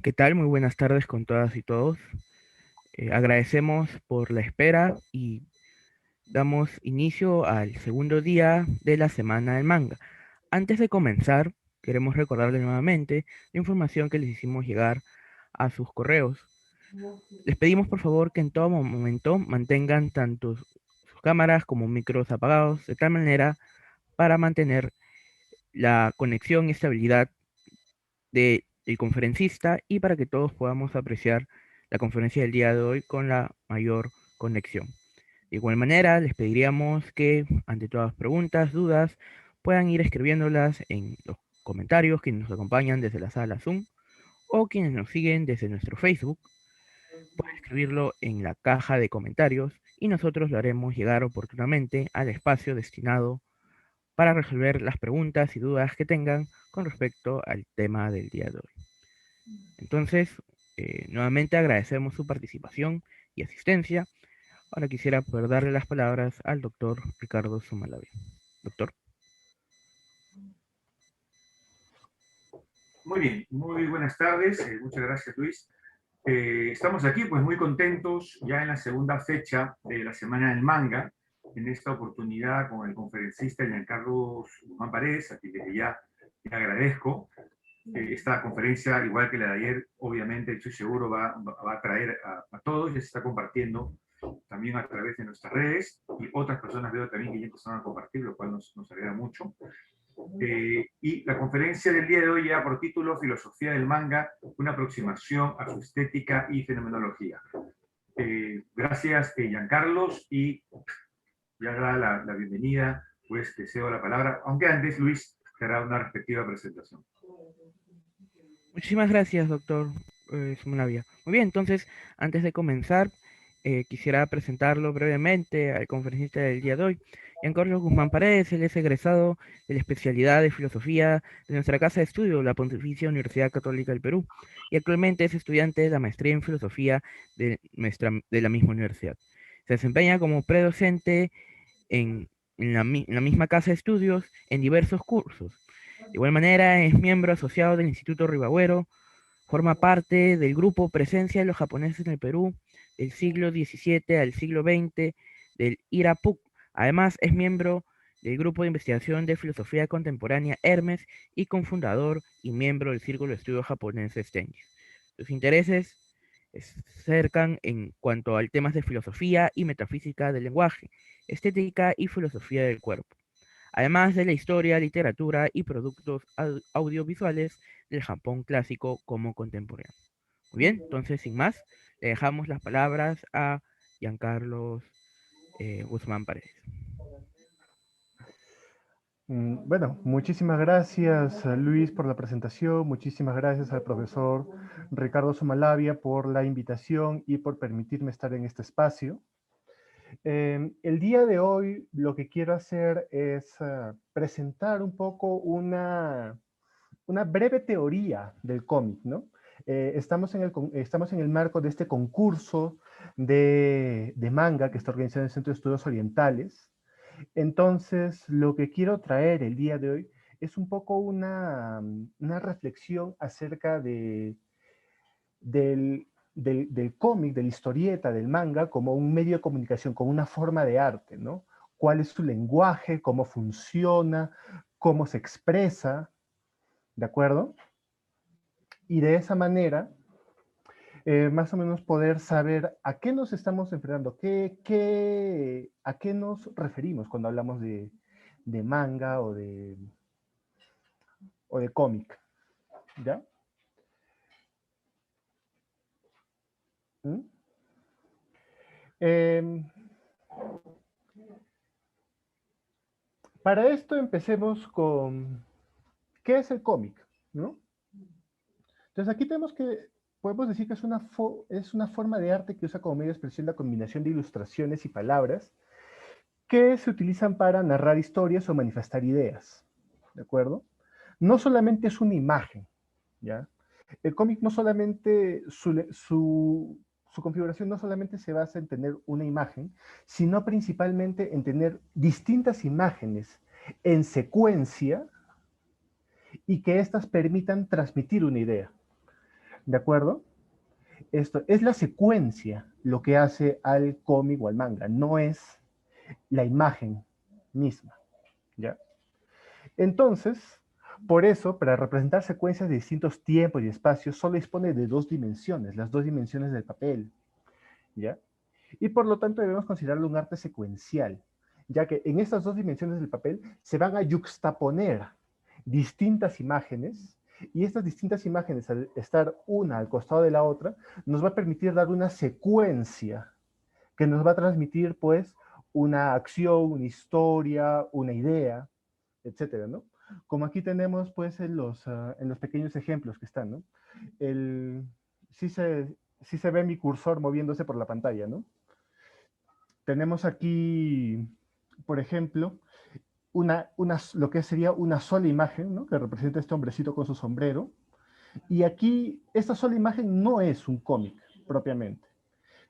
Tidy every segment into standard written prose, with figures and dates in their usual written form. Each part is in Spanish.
¿Qué tal? Muy buenas tardes con todas y todos. Agradecemos por la espera y damos inicio al segundo día de la Semana del Manga. Antes de comenzar, queremos recordarles nuevamente la información que les hicimos llegar a sus correos. Les pedimos por favor que en todo momento mantengan tanto sus cámaras como micros apagados, de tal manera para mantener la conexión y estabilidad del conferencista y para que todos podamos apreciar la conferencia del día de hoy con la mayor conexión. De igual manera, les pediríamos que, ante todas las preguntas, dudas, puedan ir escribiéndolas en los comentarios quienes nos acompañan desde la sala Zoom o quienes nos siguen desde nuestro Facebook. Pueden escribirlo en la caja de comentarios y nosotros lo haremos llegar oportunamente al espacio destinado para resolver las preguntas y dudas que tengan con respecto al tema del día de hoy. Entonces, nuevamente agradecemos su participación y asistencia. Ahora quisiera poder darle las palabras al doctor Ricardo Sumalavia. Doctor. Muy bien, muy buenas tardes. Muchas gracias, Luis. Estamos aquí, pues muy contentos, ya en la segunda fecha de la Semana del Manga, en esta oportunidad con el conferencista Giancarlo Guzmán Paredes, a quien desde ya le agradezco. Esta conferencia, igual que la de ayer, obviamente, estoy seguro, va a atraer a todos, ya se está compartiendo también a través de nuestras redes, y otras personas veo también que ya empezaron a compartir, lo cual nos alegra mucho. Y la conferencia del día de hoy ya por título Filosofía del manga, una aproximación a su estética y fenomenología. Gracias, Giancarlos, y ya da la bienvenida, pues te cedo la palabra, aunque antes Luis te hará una respectiva presentación. Muchísimas gracias, doctor Sumalavia. Muy bien, entonces, antes de comenzar, quisiera presentarlo brevemente al conferencista del día de hoy. Giancarlo Guzmán Paredes, él es egresado de la especialidad de filosofía de nuestra casa de estudio, la Pontificia Universidad Católica del Perú, y actualmente es estudiante de la maestría en filosofía de la misma universidad. Se desempeña como predocente en la misma casa de estudios en diversos cursos. De igual manera, es miembro asociado del Instituto Ribagüero, forma parte del grupo Presencia de los Japoneses en el Perú del siglo XVII al siglo XX del IRAPUC. Además, es miembro del grupo de investigación de filosofía contemporánea Hermes y cofundador y miembro del Círculo de Estudios Japoneses Tenjin. Sus intereses se acercan en cuanto a temas de filosofía y metafísica del lenguaje, estética y filosofía del cuerpo, además de la historia, literatura y productos audiovisuales del Japón clásico como contemporáneo. Muy bien, entonces sin más, le dejamos las palabras a Giancarlo Guzmán Paredes. Bueno, muchísimas gracias Luis por la presentación, muchísimas gracias al profesor Ricardo Sumalavia por la invitación y por permitirme estar en este espacio. El día de hoy lo que quiero hacer es presentar un poco una breve teoría del cómic, ¿no? Estamos en el marco de este concurso de manga que está organizado en el Centro de Estudios Orientales. Entonces, lo que quiero traer el día de hoy es un poco una reflexión acerca del cómic, de la historieta, del manga, como un medio de comunicación, como una forma de arte, ¿no? ¿Cuál es su lenguaje? ¿Cómo funciona? ¿Cómo se expresa? ¿De acuerdo? Y de esa manera, más o menos poder saber a qué nos estamos enfrentando, a qué nos referimos cuando hablamos de manga o de cómic, ¿ya? ¿Mm? Eh, para esto empecemos con, ¿qué es el cómic? ¿No? Entonces aquí podemos decir que es una forma de arte que usa como medio de expresión la combinación de ilustraciones y palabras que se utilizan para narrar historias o manifestar ideas, ¿de acuerdo? No solamente es una imagen, ¿ya? El cómic no solamente, su configuración no solamente se basa en tener una imagen, sino principalmente en tener distintas imágenes en secuencia, y que éstas permitan transmitir una idea. ¿De acuerdo? Esto es la secuencia lo que hace al cómic o al manga, no es la imagen misma, ¿ya? Entonces, por eso, para representar secuencias de distintos tiempos y espacios, solo dispone de dos dimensiones, las dos dimensiones del papel, ¿ya? Y por lo tanto debemos considerarlo un arte secuencial, ya que en estas dos dimensiones del papel se van a yuxtaponer distintas imágenes, y estas distintas imágenes, al estar una al costado de la otra, nos va a permitir dar una secuencia que nos va a transmitir, pues, una acción, una historia, una idea, etcétera, ¿no? Como aquí tenemos, pues, en los pequeños ejemplos que están, ¿no? El, sí, sí se ve mi cursor moviéndose por la pantalla, ¿no? Tenemos aquí, por ejemplo, lo que sería una sola imagen, ¿no? Que representa este hombrecito con su sombrero. Y aquí, esta sola imagen no es un cómic propiamente.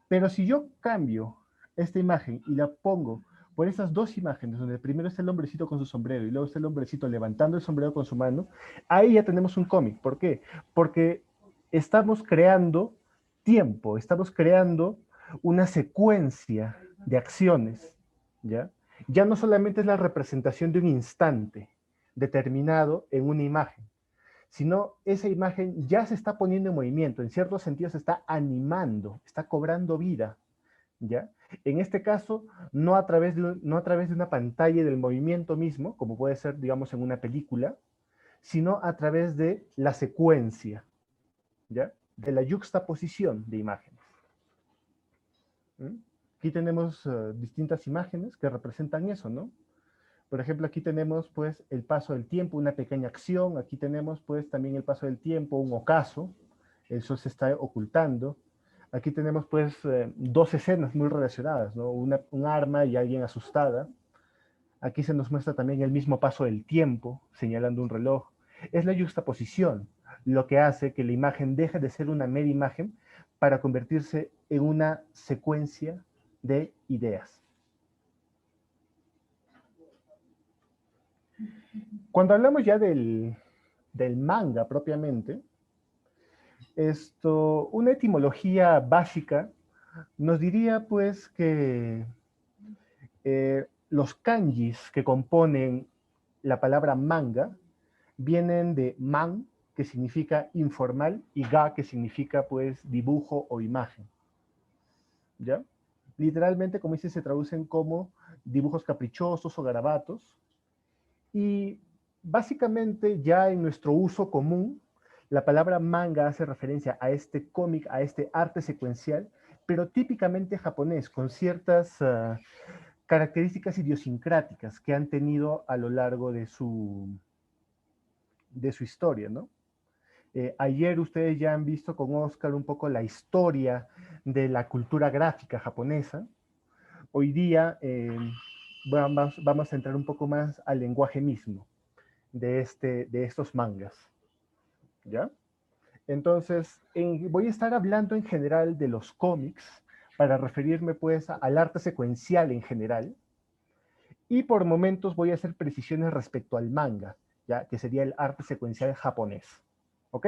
Pero si yo cambio esta imagen y la pongo por esas dos imágenes, donde primero está el hombrecito con su sombrero y luego está el hombrecito levantando el sombrero con su mano, ahí ya tenemos un cómic. ¿Por qué? Porque estamos creando tiempo, estamos creando una secuencia de acciones, ¿ya? Ya no solamente es la representación de un instante determinado en una imagen, sino esa imagen ya se está poniendo en movimiento, en ciertos sentidos se está animando, está cobrando vida, ¿ya? En este caso, no a través de una pantalla del movimiento mismo, como puede ser, digamos, en una película, sino a través de la secuencia, ¿ya? De la yuxtaposición de imágenes. ¿Mm? Aquí tenemos distintas imágenes que representan eso, ¿no? Por ejemplo, aquí tenemos pues el paso del tiempo, una pequeña acción. Aquí tenemos pues también el paso del tiempo, un ocaso. El sol se está ocultando. Aquí tenemos pues dos escenas muy relacionadas, ¿no? Un arma y alguien asustada. Aquí se nos muestra también el mismo paso del tiempo, señalando un reloj. Es la juxtaposición lo que hace que la imagen deje de ser una mera imagen para convertirse en una secuencia de ideas. Cuando hablamos ya del manga propiamente, una etimología básica nos diría pues que los kanjis que componen la palabra manga vienen de man, que significa informal, y ga, que significa pues dibujo o imagen. ¿Ya? Literalmente, como dice, se traducen como dibujos caprichosos o garabatos. Y básicamente ya en nuestro uso común, la palabra manga hace referencia a este cómic, a este arte secuencial, pero típicamente japonés, con ciertas características idiosincráticas que han tenido a lo largo de su historia, ¿no? Ayer ustedes ya han visto con Oscar un poco la historia de la cultura gráfica japonesa. Hoy día vamos a entrar un poco más al lenguaje mismo de estos mangas, ¿ya? Entonces, voy a estar hablando en general de los cómics para referirme pues al arte secuencial en general, y por momentos voy a hacer precisiones respecto al manga, ¿ya? Que sería el arte secuencial japonés. ¿Ok?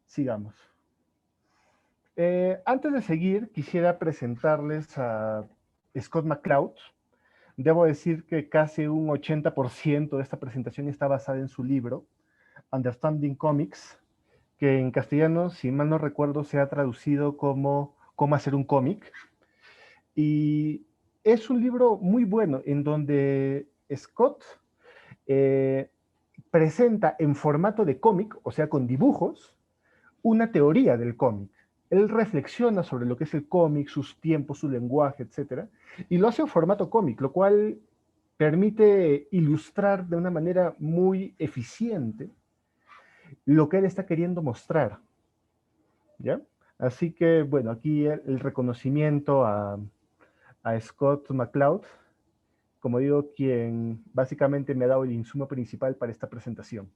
Sigamos. Antes de seguir, quisiera presentarles a Scott McCloud. Debo decir que casi un 80% de esta presentación está basada en su libro, Understanding Comics, que en castellano, si mal no recuerdo, se ha traducido como Cómo hacer un cómic. Y es un libro muy bueno en donde Scott presenta en formato de cómic, o sea, con dibujos, una teoría del cómic. Él reflexiona sobre lo que es el cómic, sus tiempos, su lenguaje, etc. Y lo hace en formato cómic, lo cual permite ilustrar de una manera muy eficiente lo que él está queriendo mostrar, ¿ya? Así que, bueno, aquí el reconocimiento a Scott McCloud, como digo, quien básicamente me ha dado el insumo principal para esta presentación.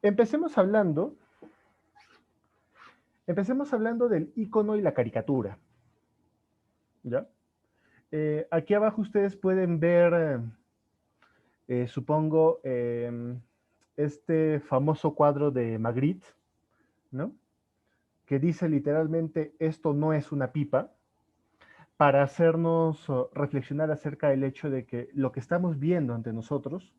Empecemos hablando del icono y la caricatura, ¿ya? Aquí abajo ustedes pueden ver Supongo este famoso cuadro de Magritte, ¿no? Que dice literalmente, esto no es una pipa, para hacernos reflexionar acerca del hecho de que lo que estamos viendo ante nosotros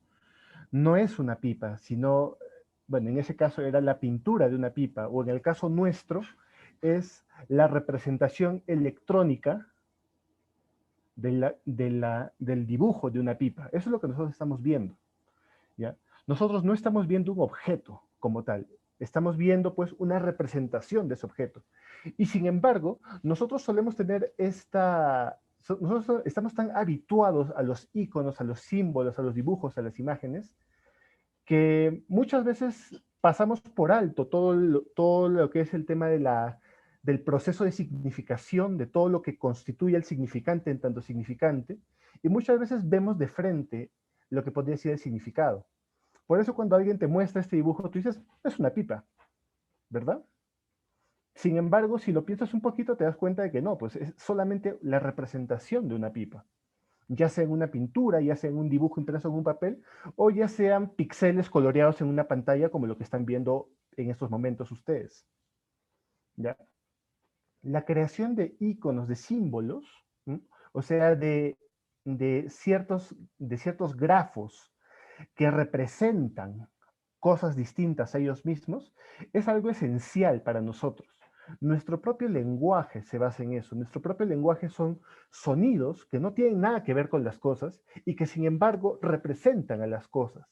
no es una pipa, sino, bueno, en ese caso era la pintura de una pipa, o en el caso nuestro, es la representación electrónica del dibujo de una pipa. Eso es lo que nosotros estamos viendo, ¿ya? Nosotros no estamos viendo un objeto como tal, estamos viendo pues una representación de ese objeto. Y sin embargo, nosotros solemos tener nosotros estamos tan habituados a los iconos, a los símbolos, a los dibujos, a las imágenes, que muchas veces pasamos por alto todo lo que es el tema del proceso de significación, de todo lo que constituye el significante en tanto significante, y muchas veces vemos de frente lo que podría ser el significado. Por eso cuando alguien te muestra este dibujo, tú dices, es una pipa, ¿verdad? Sin embargo, si lo piensas un poquito, te das cuenta de que no, pues es solamente la representación de una pipa, ya sea en una pintura, ya sea en un dibujo impreso en un papel, o ya sean píxeles coloreados en una pantalla como lo que están viendo en estos momentos ustedes. ¿Ya? La creación de iconos, de símbolos, ¿m? O sea, de ciertos grafos que representan cosas distintas a ellos mismos, es algo esencial para nosotros. Nuestro propio lenguaje se basa en eso. Nuestro propio lenguaje son sonidos que no tienen nada que ver con las cosas y que sin embargo representan a las cosas.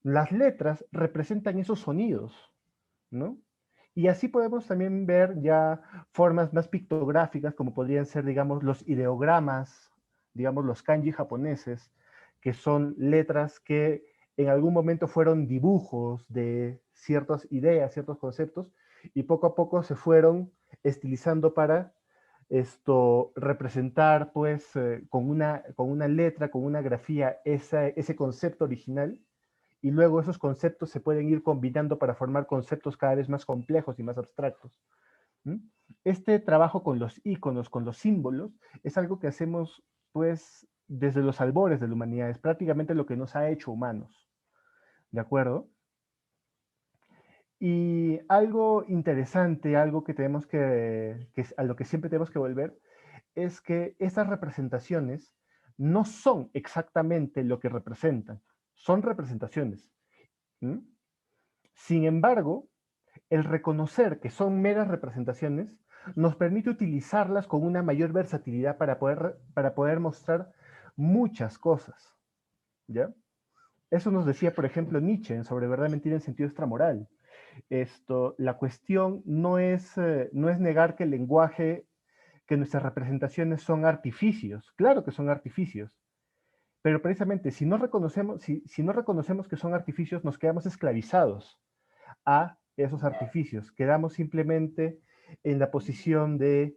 Las letras representan esos sonidos, ¿no? Y así podemos también ver ya formas más pictográficas, como podrían ser, digamos, los ideogramas, digamos, los kanji japoneses, que son letras que en algún momento fueron dibujos de ciertas ideas, ciertos conceptos, y poco a poco se fueron estilizando para representar, pues, con una letra, con una grafía, ese concepto original, y luego esos conceptos se pueden ir combinando para formar conceptos cada vez más complejos y más abstractos. ¿Mm? Este trabajo con los iconos, con los símbolos, es algo que hacemos pues desde los albores de la humanidad, es prácticamente lo que nos ha hecho humanos, ¿de acuerdo? Y algo interesante, algo que tenemos a lo que siempre tenemos que volver, es que estas representaciones no son exactamente lo que representan, son representaciones. ¿Mm? Sin embargo, el reconocer que son meras representaciones nos permite utilizarlas con una mayor versatilidad para poder mostrar muchas cosas, ¿ya? Eso nos decía, por ejemplo, Nietzsche en Sobre Verdad, Mentira en Sentido Extramoral. La cuestión no es negar que el lenguaje, que nuestras representaciones son artificios. Claro que son artificios, pero precisamente si no reconocemos que son artificios, nos quedamos esclavizados a esos artificios. Quedamos simplemente en la posición de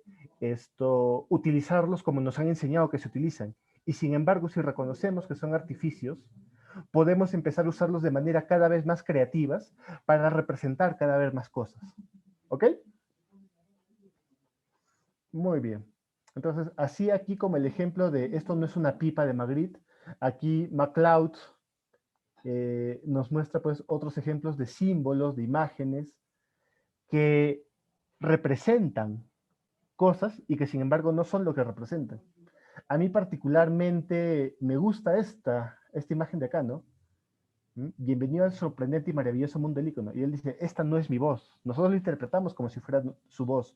utilizarlos como nos han enseñado que se utilizan. Y sin embargo, si reconocemos que son artificios, podemos empezar a usarlos de manera cada vez más creativas para representar cada vez más cosas. ¿Ok? Muy bien. Entonces, así aquí como el ejemplo de esto no es una pipa de Magritte, aquí MacLeod nos muestra pues otros ejemplos de símbolos, de imágenes que representan cosas y que sin embargo no son lo que representan. A mí particularmente me gusta esta imagen de acá, ¿no? Bienvenido al sorprendente y maravilloso mundo del icono. Y él dice, esta no es mi voz. Nosotros lo interpretamos como si fuera su voz.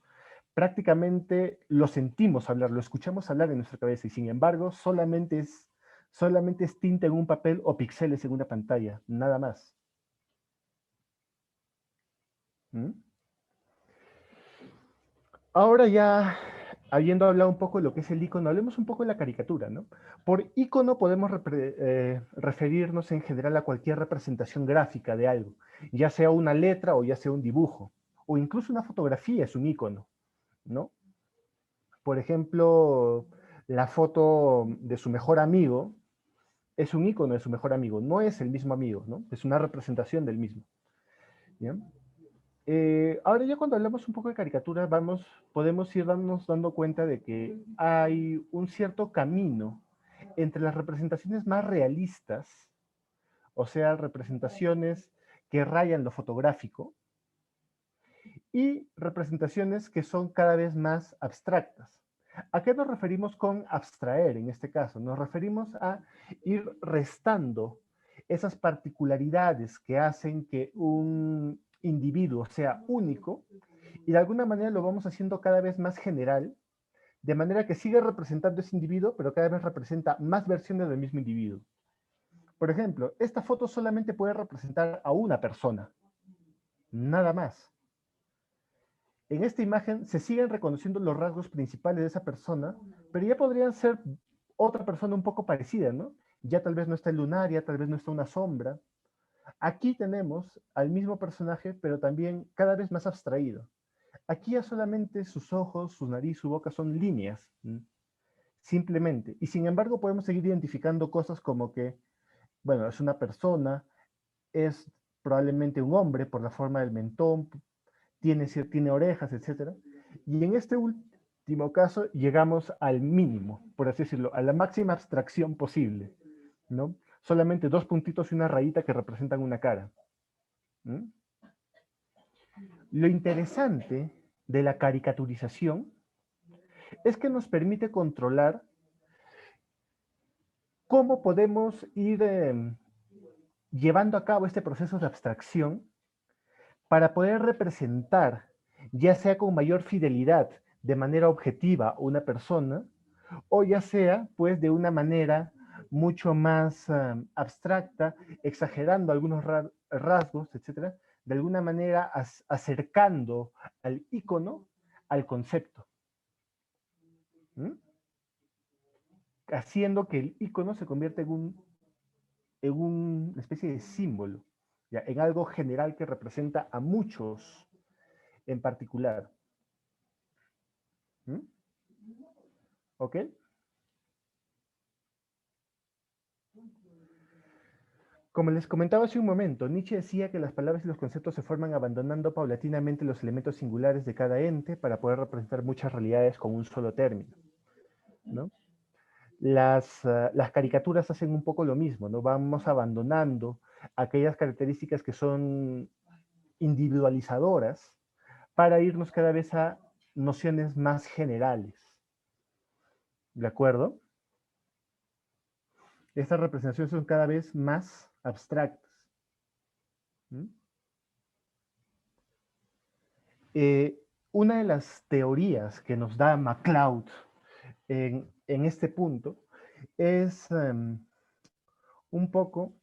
Prácticamente lo sentimos hablar, lo escuchamos hablar en nuestra cabeza y sin embargo solamente es tinta en un papel o píxeles en una pantalla, nada más. ¿Mm? Ahora ya, habiendo hablado un poco de lo que es el icono, hablemos un poco de la caricatura, ¿no? Por icono podemos referirnos en general a cualquier representación gráfica de algo, ya sea una letra o ya sea un dibujo, o incluso una fotografía es un icono, ¿no? Por ejemplo, la foto de su mejor amigo es un icono de su mejor amigo, no es el mismo amigo, ¿no? Es una representación del mismo, ¿ya? Ahora ya cuando hablamos un poco de caricaturas, podemos dando cuenta de que hay un cierto camino entre las representaciones más realistas, o sea, representaciones que rayan lo fotográfico, y representaciones que son cada vez más abstractas. ¿A qué nos referimos con abstraer en este caso? Nos referimos a ir restando esas particularidades que hacen que un individuo sea único y de alguna manera lo vamos haciendo cada vez más general, de manera que sigue representando ese individuo, pero cada vez representa más versiones del mismo individuo. Por ejemplo, esta foto solamente puede representar a una persona, nada más. En esta imagen se siguen reconociendo los rasgos principales de esa persona, pero ya podrían ser otra persona un poco parecida, ¿no? Ya tal vez no está el lunar, ya tal vez no está una sombra. Aquí tenemos al mismo personaje, pero también cada vez más abstraído. Aquí ya solamente sus ojos, su nariz, su boca son líneas, simplemente. Y sin embargo podemos seguir identificando cosas como que, bueno, es una persona, es probablemente un hombre por la forma del mentón, tiene orejas, etc. Y en este último caso llegamos al mínimo, por así decirlo, a la máxima abstracción posible, ¿no? Solamente dos puntitos y una rayita que representan una cara. ¿Mm? Lo interesante de la caricaturización es que nos permite controlar cómo podemos ir llevando a cabo este proceso de abstracción para poder representar, ya sea con mayor fidelidad, de manera objetiva, una persona, o ya sea, pues, de una manera mucho más abstracta, exagerando algunos rasgos, etcétera, de alguna manera acercando al icono al concepto, ¿m? Haciendo que el icono se convierta en una especie de símbolo, ¿ya? En algo general que representa a muchos en particular. ¿Mm? ¿Ok? Como les comentaba hace un momento, Nietzsche decía que las palabras y los conceptos se forman abandonando paulatinamente los elementos singulares de cada ente para poder representar muchas realidades con un solo término, ¿no? Las caricaturas hacen un poco lo mismo, ¿no? Vamos abandonando aquellas características que son individualizadoras para irnos cada vez a nociones más generales, ¿de acuerdo? Estas representaciones son cada vez más abstractas. ¿Mm? Una de las teorías que nos da MacLeod en este punto es un poco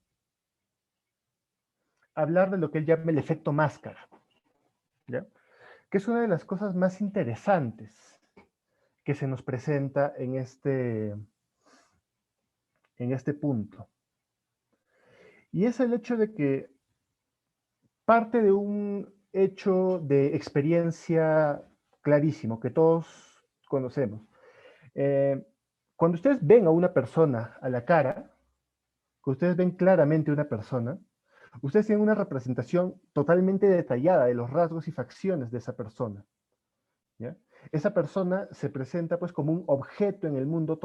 hablar de lo que él llama el efecto máscara, ¿ya? Que es una de las cosas más interesantes que se nos presenta en este punto. Y es el hecho de que parte de un hecho de experiencia clarísimo que todos conocemos. Cuando ustedes ven a una persona a la cara, que ustedes ven claramente a una persona, ustedes tienen una representación totalmente detallada de los rasgos y facciones de esa persona, ¿ya? Esa persona se presenta pues como un objeto en el mundo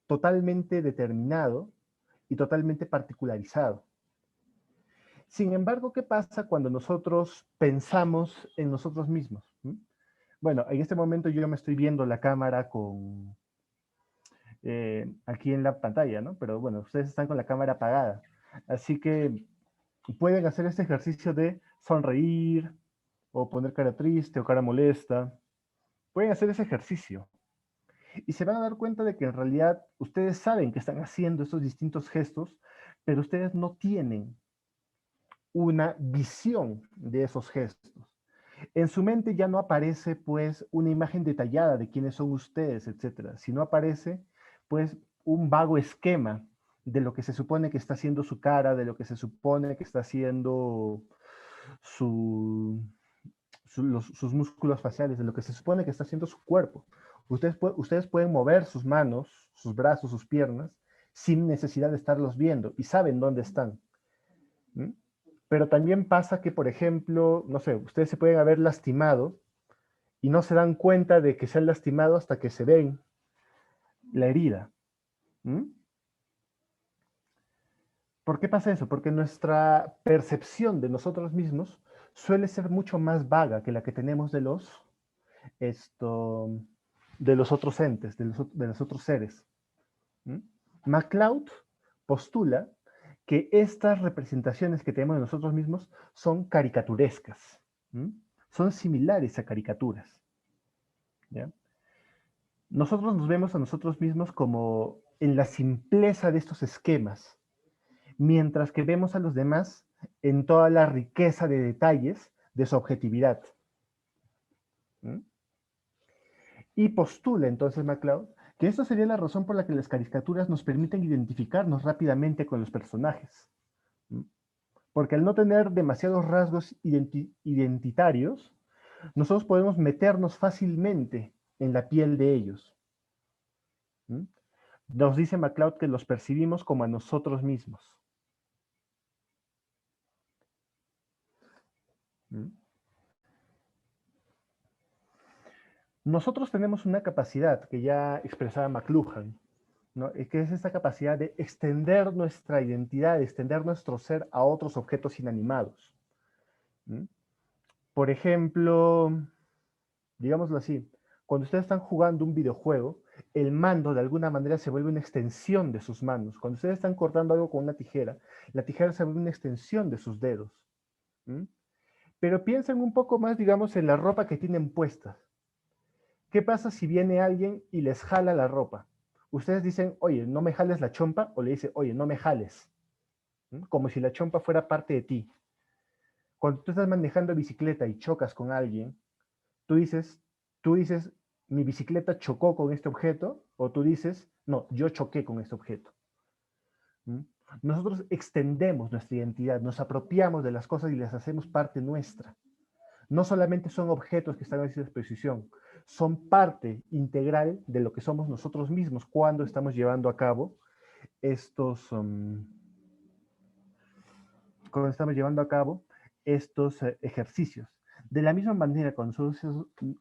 totalmente determinado y totalmente particularizado. Sin embargo, ¿qué pasa cuando nosotros pensamos en nosotros mismos? Bueno, en este momento yo me estoy viendo la cámara aquí en la pantalla, ¿no? Pero bueno, ustedes están con la cámara apagada. Así que pueden hacer este ejercicio de sonreír, o poner cara triste o cara molesta. Pueden hacer ese ejercicio. Y se van a dar cuenta de que en realidad ustedes saben que están haciendo estos distintos gestos, pero ustedes no tienen una visión de esos gestos. En su mente ya no aparece pues una imagen detallada de quiénes son ustedes, etcétera, sino aparece pues un vago esquema de lo que se supone que está haciendo su cara, de lo que se supone que está haciendo sus músculos faciales, de lo que se supone que está haciendo su cuerpo. Ustedes pueden mover sus manos, sus brazos, sus piernas, sin necesidad de estarlos viendo y saben dónde están. ¿Mm? Pero también pasa que, por ejemplo, no sé, ustedes se pueden haber lastimado y no se dan cuenta de que se han lastimado hasta que se ven la herida. ¿Mm? ¿Por qué pasa eso? Porque nuestra percepción de nosotros mismos suele ser mucho más vaga que la que tenemos esto, de los otros entes, de los otros seres. ¿Mm? MacLeod postula que estas representaciones que tenemos de nosotros mismos son caricaturescas. ¿Mm? Son similares a caricaturas. ¿Ya? Nosotros nos vemos a nosotros mismos como en la simpleza de estos esquemas, mientras que vemos a los demás en toda la riqueza de detalles de su objetividad. ¿Mm? Y postula entonces MacLeod que esta sería la razón por la que las caricaturas nos permiten identificarnos rápidamente con los personajes. ¿Mm? Porque al no tener demasiados rasgos identitarios, nosotros podemos meternos fácilmente en la piel de ellos. ¿Mm? Nos dice MacLeod que los percibimos como a nosotros mismos. ¿Mm? Nosotros tenemos una capacidad que ya expresaba McLuhan, ¿no? Que es esta capacidad de extender nuestra identidad, de extender nuestro ser a otros objetos inanimados. ¿Mm? Por ejemplo, digámoslo así, cuando ustedes están jugando un videojuego, el mando de alguna manera se vuelve una extensión de sus manos. Cuando ustedes están cortando algo con una tijera, la tijera se vuelve una extensión de sus dedos. ¿Mm? Pero piensen un poco más, digamos, en la ropa que tienen puesta. ¿Qué pasa si viene alguien y les jala la ropa? Ustedes dicen, oye, no me jales la chompa, o le dicen, oye, no me jales. ¿Mm? Como si la chompa fuera parte de ti. Cuando tú estás manejando bicicleta y chocas con alguien, tú dices, tú dices, mi bicicleta chocó con este objeto, o tú dices, no, yo choqué con este objeto. ¿Mm? Nosotros extendemos nuestra identidad, nos apropiamos de las cosas y las hacemos parte nuestra. No solamente son objetos que están a nuestra disposición, son parte integral de lo que somos nosotros mismos cuando estamos llevando a cabo estos, ejercicios. De la misma manera, cuando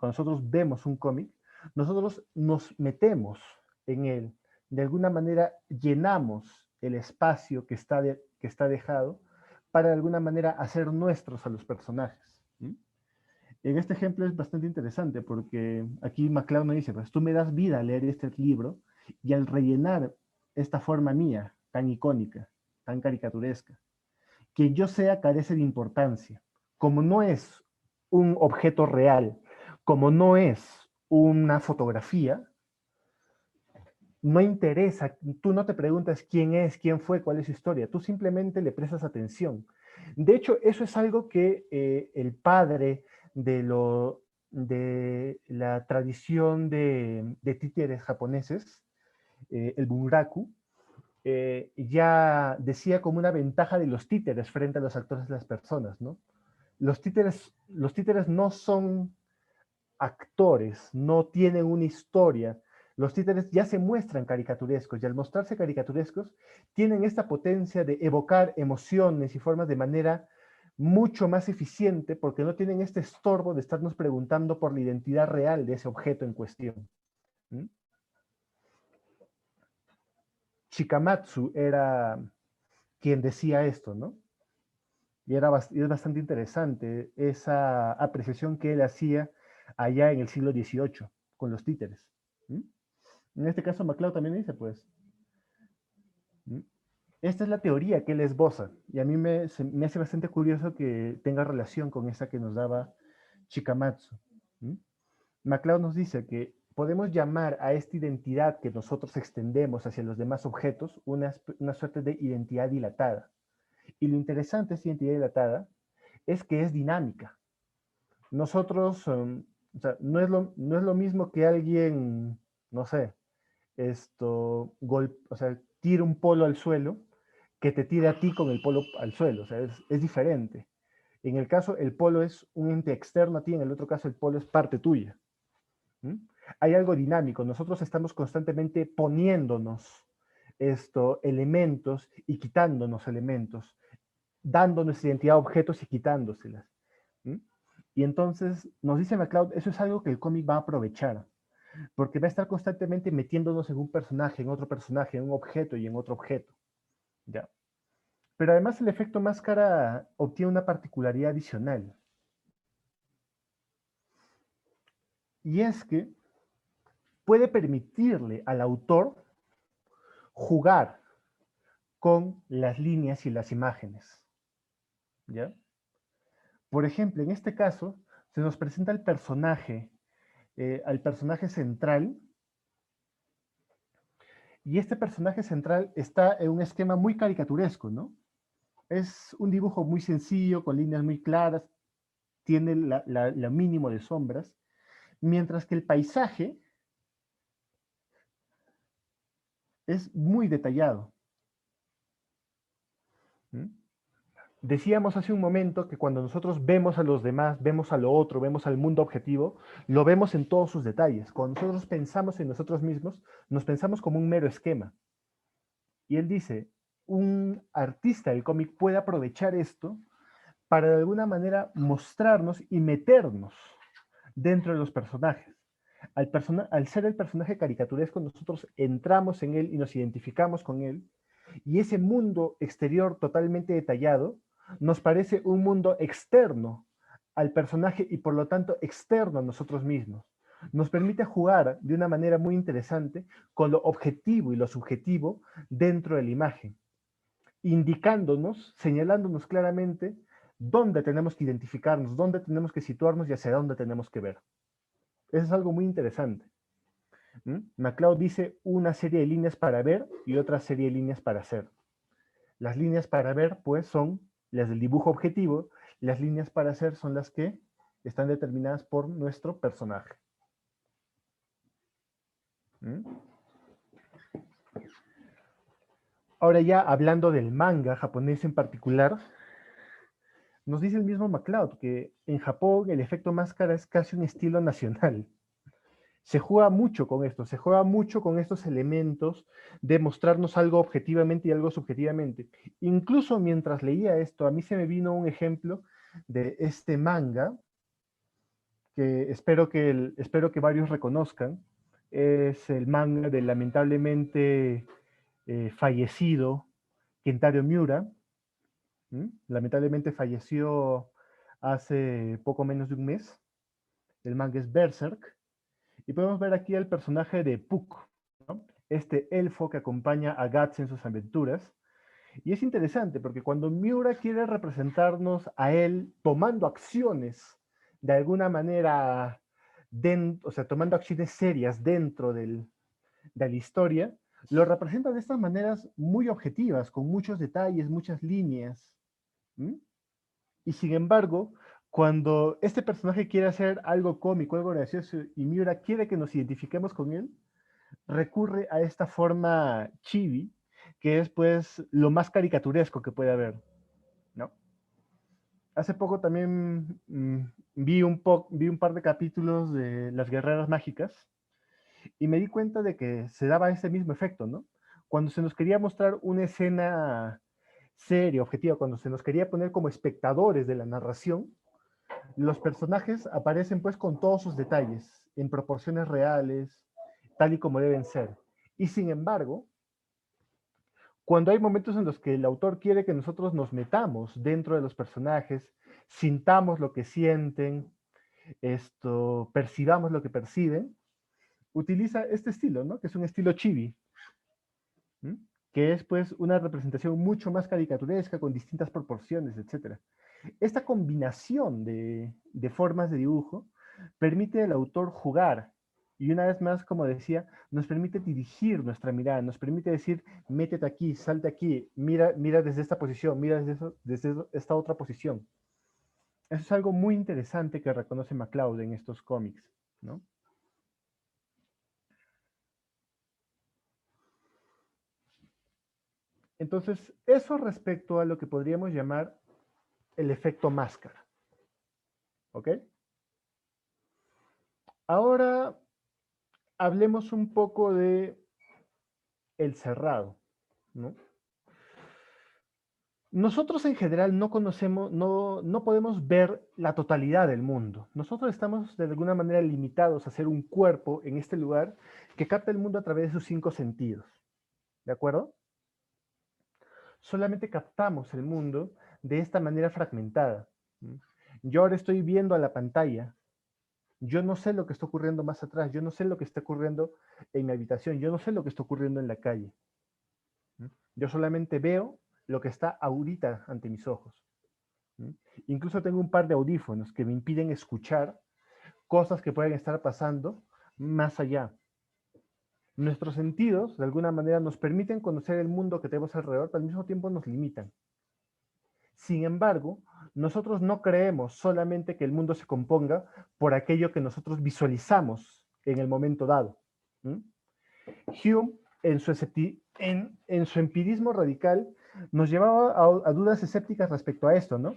nosotros vemos un cómic, nosotros nos metemos en él. De alguna manera llenamos el espacio que está dejado para de alguna manera hacer nuestros a los personajes. ¿Sí? En este ejemplo es bastante interesante porque aquí MacLeod nos dice, pues tú me das vida al leer este libro y al rellenar esta forma mía tan icónica, tan caricaturesca, que yo sea carece de importancia. Como no es un objeto real, como no es una fotografía, no interesa, tú no te preguntas quién es, quién fue, cuál es su historia, tú simplemente le prestas atención. De hecho, eso es algo que el padre de la tradición de títeres japoneses, el bunraku, ya decía como una ventaja de los títeres frente a los actores de las personas, ¿no? Los títeres no son actores, no tienen una historia. Los títeres ya se muestran caricaturescos y al mostrarse caricaturescos tienen esta potencia de evocar emociones y formas de manera mucho más eficiente porque no tienen este estorbo de estarnos preguntando por la identidad real de ese objeto en cuestión. ¿Mm? Chikamatsu era quien decía esto, ¿no? Y es bastante interesante esa apreciación que él hacía allá en el siglo XVIII con los títeres. ¿Mm? En este caso, MacLeod también dice, pues, ¿mm? Esta es la teoría que él esboza, y a mí me hace bastante curioso que tenga relación con esa que nos daba Chikamatsu. ¿Mm? MacLeod nos dice que podemos llamar a esta identidad que nosotros extendemos hacia los demás objetos una suerte de identidad dilatada. Y lo interesante de esta identidad dilatada es que es dinámica. Nosotros, o sea, no es lo mismo que alguien, no sé, o sea, tire un polo al suelo que te tire a ti con el polo al suelo. O sea, es diferente. En el caso, el polo es un ente externo a ti, en el otro caso, el polo es parte tuya. ¿Mm? Hay algo dinámico. Nosotros estamos constantemente poniéndonos elementos y quitándonos elementos, dando nuestra identidad a objetos y quitándoselas. ¿Mm? Y entonces nos dice MacLeod, eso es algo que el cómic va a aprovechar. porque va a estar constantemente metiéndonos en un personaje, en otro personaje, en un objeto y en otro objeto, ¿ya? Pero además el efecto máscara obtiene una particularidad adicional, y es que puede permitirle al autor jugar con las líneas y las imágenes, ¿ya? Por ejemplo, en este caso, se nos presenta al personaje central, y este personaje central está en un esquema muy caricaturesco, ¿no? Es un dibujo muy sencillo, con líneas muy claras, tiene la mínimo de sombras, mientras que el paisaje es muy detallado. ¿Mm? Decíamos hace un momento que cuando nosotros vemos a los demás, vemos a lo otro, vemos al mundo objetivo, lo vemos en todos sus detalles. Cuando nosotros pensamos en nosotros mismos, nos pensamos como un mero esquema. Y él dice, un artista del cómic puede aprovechar esto para de alguna manera mostrarnos y meternos dentro de los personajes. Al ser el personaje caricaturesco, nosotros entramos en él y nos identificamos con él, y ese mundo exterior totalmente detallado nos parece un mundo externo al personaje y por lo tanto externo a nosotros mismos. Nos permite jugar de una manera muy interesante con lo objetivo y lo subjetivo dentro de la imagen, indicándonos, señalándonos claramente dónde tenemos que identificarnos, dónde tenemos que situarnos y hacia dónde tenemos que ver. Eso es algo muy interesante. MacLeod dice una serie de líneas para ver y otra serie de líneas para hacer. Las líneas para ver, pues, son las del dibujo objetivo, las líneas para hacer son las que están determinadas por nuestro personaje. Ahora ya hablando del manga japonés en particular, nos dice el mismo MacLeod que en Japón el efecto máscara es casi un estilo nacional. Se juega mucho con esto, se juega mucho con estos elementos de mostrarnos algo objetivamente y algo subjetivamente. Incluso mientras leía esto, a mí se me vino un ejemplo de este manga que espero que varios reconozcan. Es el manga del lamentablemente fallecido Kentaro Miura. Lamentablemente falleció hace poco menos de un mes. El manga es Berserk. Y podemos ver aquí el personaje de Puck, ¿no? Este elfo que acompaña a Guts en sus aventuras. Y es interesante porque cuando Miura quiere representarnos a él tomando acciones de alguna manera, o sea, tomando acciones serias dentro de la historia, lo representa de estas maneras muy objetivas, con muchos detalles, muchas líneas. ¿Mm? Y sin embargo, cuando este personaje quiere hacer algo cómico, algo gracioso, y Miura quiere que nos identifiquemos con él, recurre a esta forma chibi, que es pues lo más caricaturesco que puede haber, ¿no? Hace poco también vi un par de capítulos de Las Guerreras Mágicas y me di cuenta de que se daba ese mismo efecto, ¿no? Cuando se nos quería mostrar una escena seria, objetiva, cuando se nos quería poner como espectadores de la narración, los personajes aparecen pues con todos sus detalles, en proporciones reales, tal y como deben ser. Y sin embargo, cuando hay momentos en los que el autor quiere que nosotros nos metamos dentro de los personajes, sintamos lo que sienten, percibamos lo que perciben, utiliza este estilo, ¿no? Que es un estilo chibi, ¿m? Que es pues una representación mucho más caricaturesca, con distintas proporciones, etc. Esta combinación de formas de dibujo permite al autor jugar y una vez más, como decía, nos permite dirigir nuestra mirada, nos permite decir, métete aquí, salte aquí, mira, mira desde esta posición, mira desde esta otra posición. Eso es algo muy interesante que reconoce MacLeod en estos cómics, ¿no? Entonces, eso respecto a lo que podríamos llamar el efecto máscara, ¿ok? Ahora hablemos un poco de el cerrado, ¿no? Nosotros en general no conocemos, no podemos ver la totalidad del mundo. Nosotros estamos de alguna manera limitados a ser un cuerpo en este lugar que capta el mundo a través de sus 5 sentidos. ¿De acuerdo? Solamente captamos el mundo de esta manera fragmentada. Yo ahora estoy viendo a la pantalla. Yo no sé lo que está ocurriendo más atrás. Yo no sé lo que está ocurriendo en mi habitación. Yo no sé lo que está ocurriendo en la calle. Yo solamente veo lo que está ahorita ante mis ojos. Incluso tengo un par de audífonos que me impiden escuchar cosas que pueden estar pasando más allá. Nuestros sentidos, de alguna manera, nos permiten conocer el mundo que tenemos alrededor, pero al mismo tiempo nos limitan. Sin embargo, nosotros no creemos solamente que el mundo se componga por aquello que nosotros visualizamos en el momento dado. Hume, en su empirismo radical, nos llevaba a dudas escépticas respecto a esto, ¿no?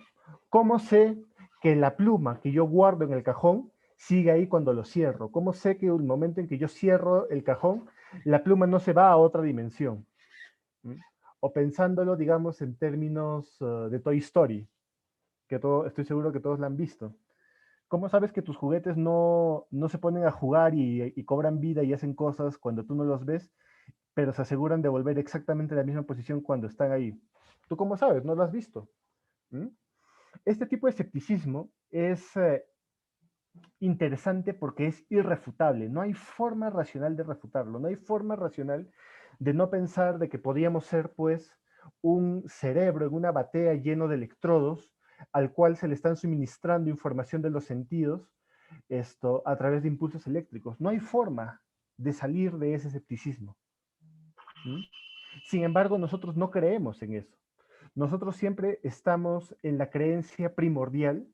¿Cómo sé que la pluma que yo guardo en el cajón sigue ahí cuando lo cierro? ¿Cómo sé que el momento en que yo cierro el cajón, la pluma no se va a otra dimensión? O pensándolo, digamos, en términos de Toy Story, que estoy seguro que todos la han visto. ¿Cómo sabes que tus juguetes no se ponen a jugar y cobran vida y hacen cosas cuando tú no los ves, pero se aseguran de volver exactamente a la misma posición cuando están ahí? ¿Tú cómo sabes? ¿No lo has visto? Este tipo de escepticismo es interesante porque es irrefutable. No hay forma racional de refutarlo. No hay forma racional de no pensar de que podíamos ser, pues, un cerebro en una batea lleno de electrodos al cual se le están suministrando información de los sentidos a través de impulsos eléctricos. No hay forma de salir de ese escepticismo. Sin embargo, nosotros no creemos en eso. Nosotros siempre estamos en la creencia primordial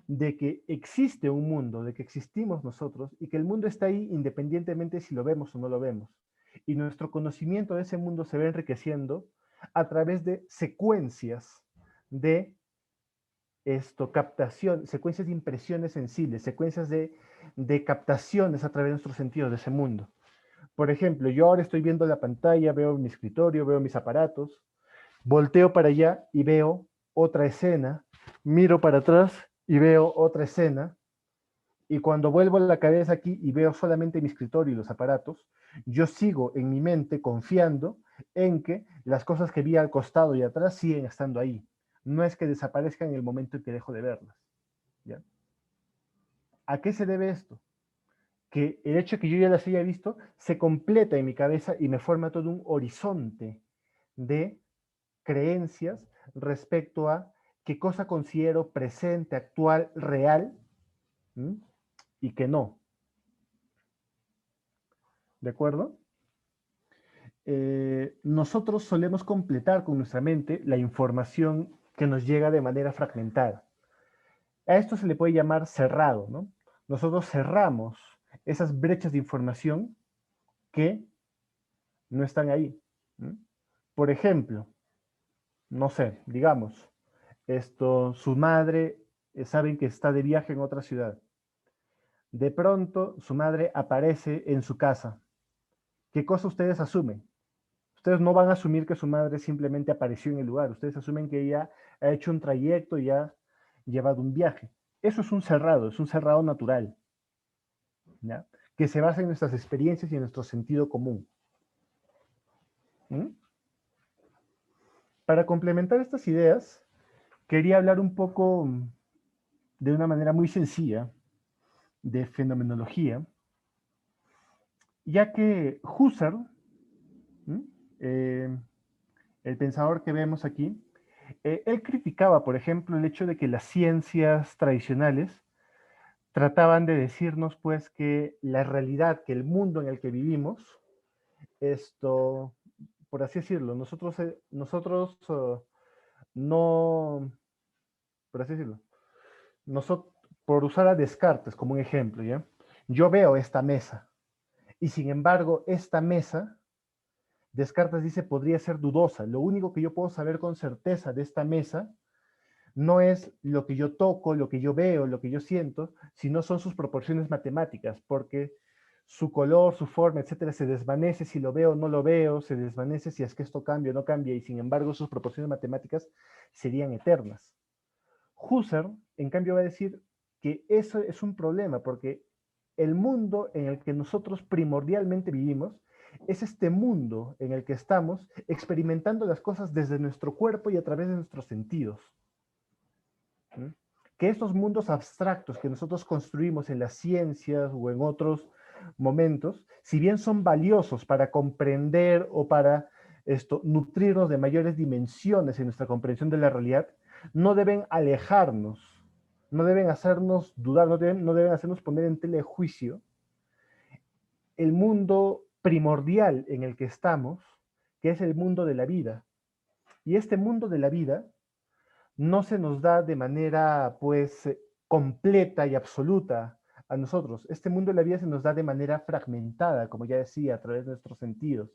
de que existe un mundo, de que existimos nosotros y que el mundo está ahí independientemente si lo vemos o no lo vemos. Y nuestro conocimiento de ese mundo se va enriqueciendo a través de secuencias de captación, secuencias de impresiones sensibles, secuencias de captaciones a través de nuestros sentidos de ese mundo. Por ejemplo, yo ahora estoy viendo la pantalla, veo mi escritorio, veo mis aparatos, volteo para allá y veo otra escena, miro para atrás y veo otra escena, y cuando vuelvo la cabeza aquí y veo solamente mi escritorio y los aparatos, yo sigo en mi mente confiando en que las cosas que vi al costado y atrás siguen estando ahí. No es que desaparezcan en el momento en que dejo de verlas. ¿Ya? ¿A qué se debe esto? Que el hecho de que yo ya las haya visto se completa en mi cabeza y me forma todo un horizonte de creencias respecto a qué cosa considero presente, actual, real, y que no. ¿De acuerdo? Nosotros solemos completar con nuestra mente la información que nos llega de manera fragmentada. A esto se le puede llamar cerrado, ¿no? Nosotros cerramos esas brechas de información que no están ahí. Por ejemplo, no sé, digamos, su madre saben que está de viaje en otra ciudad. De pronto, su madre aparece en su casa. ¿Qué cosa ustedes asumen? Ustedes no van a asumir que su madre simplemente apareció en el lugar. Ustedes asumen que ella ha hecho un trayecto y ha llevado un viaje. Eso es un cerrado natural, ¿ya? Que se basa en nuestras experiencias y en nuestro sentido común. Para complementar estas ideas, quería hablar un poco de una manera muy sencilla de fenomenología, ya que Husserl, el pensador que vemos aquí, él criticaba, por ejemplo, el hecho de que las ciencias tradicionales trataban de decirnos, pues, que la realidad, que el mundo en el que vivimos, por así decirlo, nosotros no, por así decirlo, por usar a Descartes como un ejemplo, ¿ya? Yo veo esta mesa, y sin embargo, esta mesa, Descartes dice, podría ser dudosa. Lo único que yo puedo saber con certeza de esta mesa no es lo que yo toco, lo que yo veo, lo que yo siento, sino son sus proporciones matemáticas, porque su color, su forma, etcétera, se desvanece si lo veo o no lo veo, se desvanece si es que esto cambia o no cambia, y sin embargo sus proporciones matemáticas serían eternas. Husserl, en cambio, va a decir que eso es un problema, porque el mundo en el que nosotros primordialmente vivimos es este mundo en el que estamos experimentando las cosas desde nuestro cuerpo y a través de nuestros sentidos. ¿Mm? Que estos mundos abstractos que nosotros construimos en las ciencias o en otros momentos, si bien son valiosos para comprender o para nutrirnos de mayores dimensiones en nuestra comprensión de la realidad, no deben alejarnos, no deben hacernos dudar, no deben hacernos poner en tela de juicio el mundo primordial en el que estamos, que es el mundo de la vida. Y este mundo de la vida no se nos da de manera, pues, completa y absoluta a nosotros. Este mundo de la vida se nos da de manera fragmentada, como ya decía, a través de nuestros sentidos.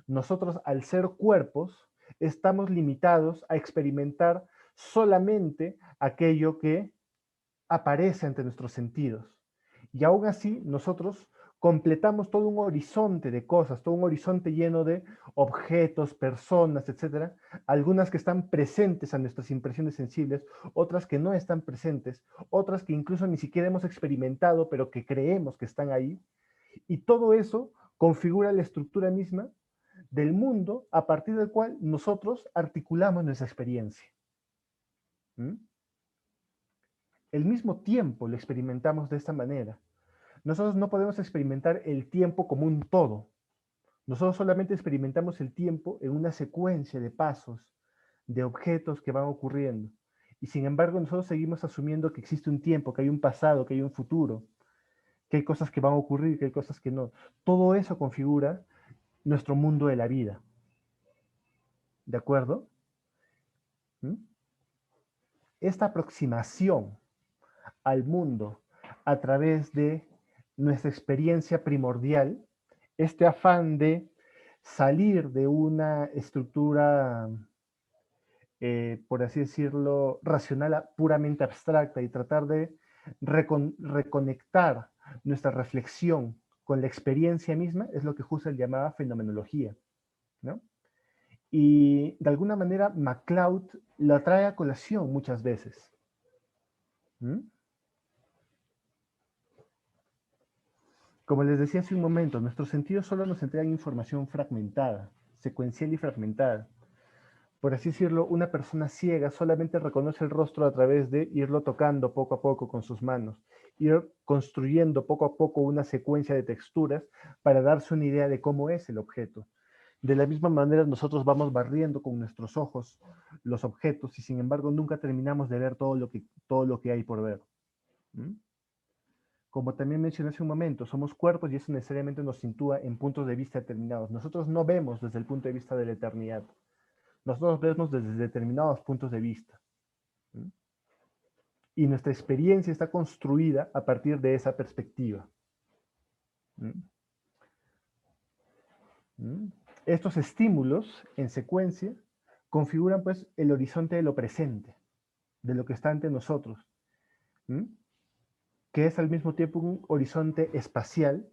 Nosotros, al ser cuerpos, estamos limitados a experimentar solamente aquello que aparece ante nuestros sentidos. Y aún así, nosotros completamos todo un horizonte de cosas, todo un horizonte lleno de objetos, personas, etcétera, algunas que están presentes a nuestras impresiones sensibles, otras que no están presentes, otras que incluso ni siquiera hemos experimentado, pero que creemos que están ahí, y todo eso configura la estructura misma del mundo a partir del cual nosotros articulamos nuestra experiencia. ¿Mm? El mismo tiempo lo experimentamos de esta manera. Nosotros no podemos experimentar el tiempo como un todo. Nosotros solamente experimentamos el tiempo en una secuencia de pasos, de objetos que van ocurriendo. Y sin embargo, nosotros seguimos asumiendo que existe un tiempo, que hay un pasado, que hay un futuro, que hay cosas que van a ocurrir, que hay cosas que no. Todo eso configura nuestro mundo de la vida. ¿De acuerdo? ¿Mm? Esta aproximación al mundo a través de nuestra experiencia primordial, este afán de salir de una estructura, por así decirlo, racional puramente abstracta y tratar de reconectar nuestra reflexión con la experiencia misma, es lo que Husserl llamaba fenomenología, ¿no? Y de alguna manera MacLeod la trae a colación muchas veces. ¿Mm? Como les decía hace un momento, nuestros sentidos solo nos entregan información fragmentada, secuencial y fragmentada. Por así decirlo, una persona ciega solamente reconoce el rostro a través de irlo tocando poco a poco con sus manos, ir construyendo poco a poco una secuencia de texturas para darse una idea de cómo es el objeto. De la misma manera, nosotros vamos barriendo con nuestros ojos los objetos y sin embargo nunca terminamos de ver todo lo que hay por ver. ¿Mm? Como también mencioné hace un momento, somos cuerpos y eso necesariamente nos sitúa en puntos de vista determinados. Nosotros no vemos desde el punto de vista de la eternidad. Nosotros vemos desde determinados puntos de vista. ¿Mm? Y nuestra experiencia está construida a partir de esa perspectiva. ¿Mm? ¿Mm? Estos estímulos en secuencia configuran pues el horizonte de lo presente, de lo que está ante nosotros, ¿Mm? Que es al mismo tiempo un horizonte espacial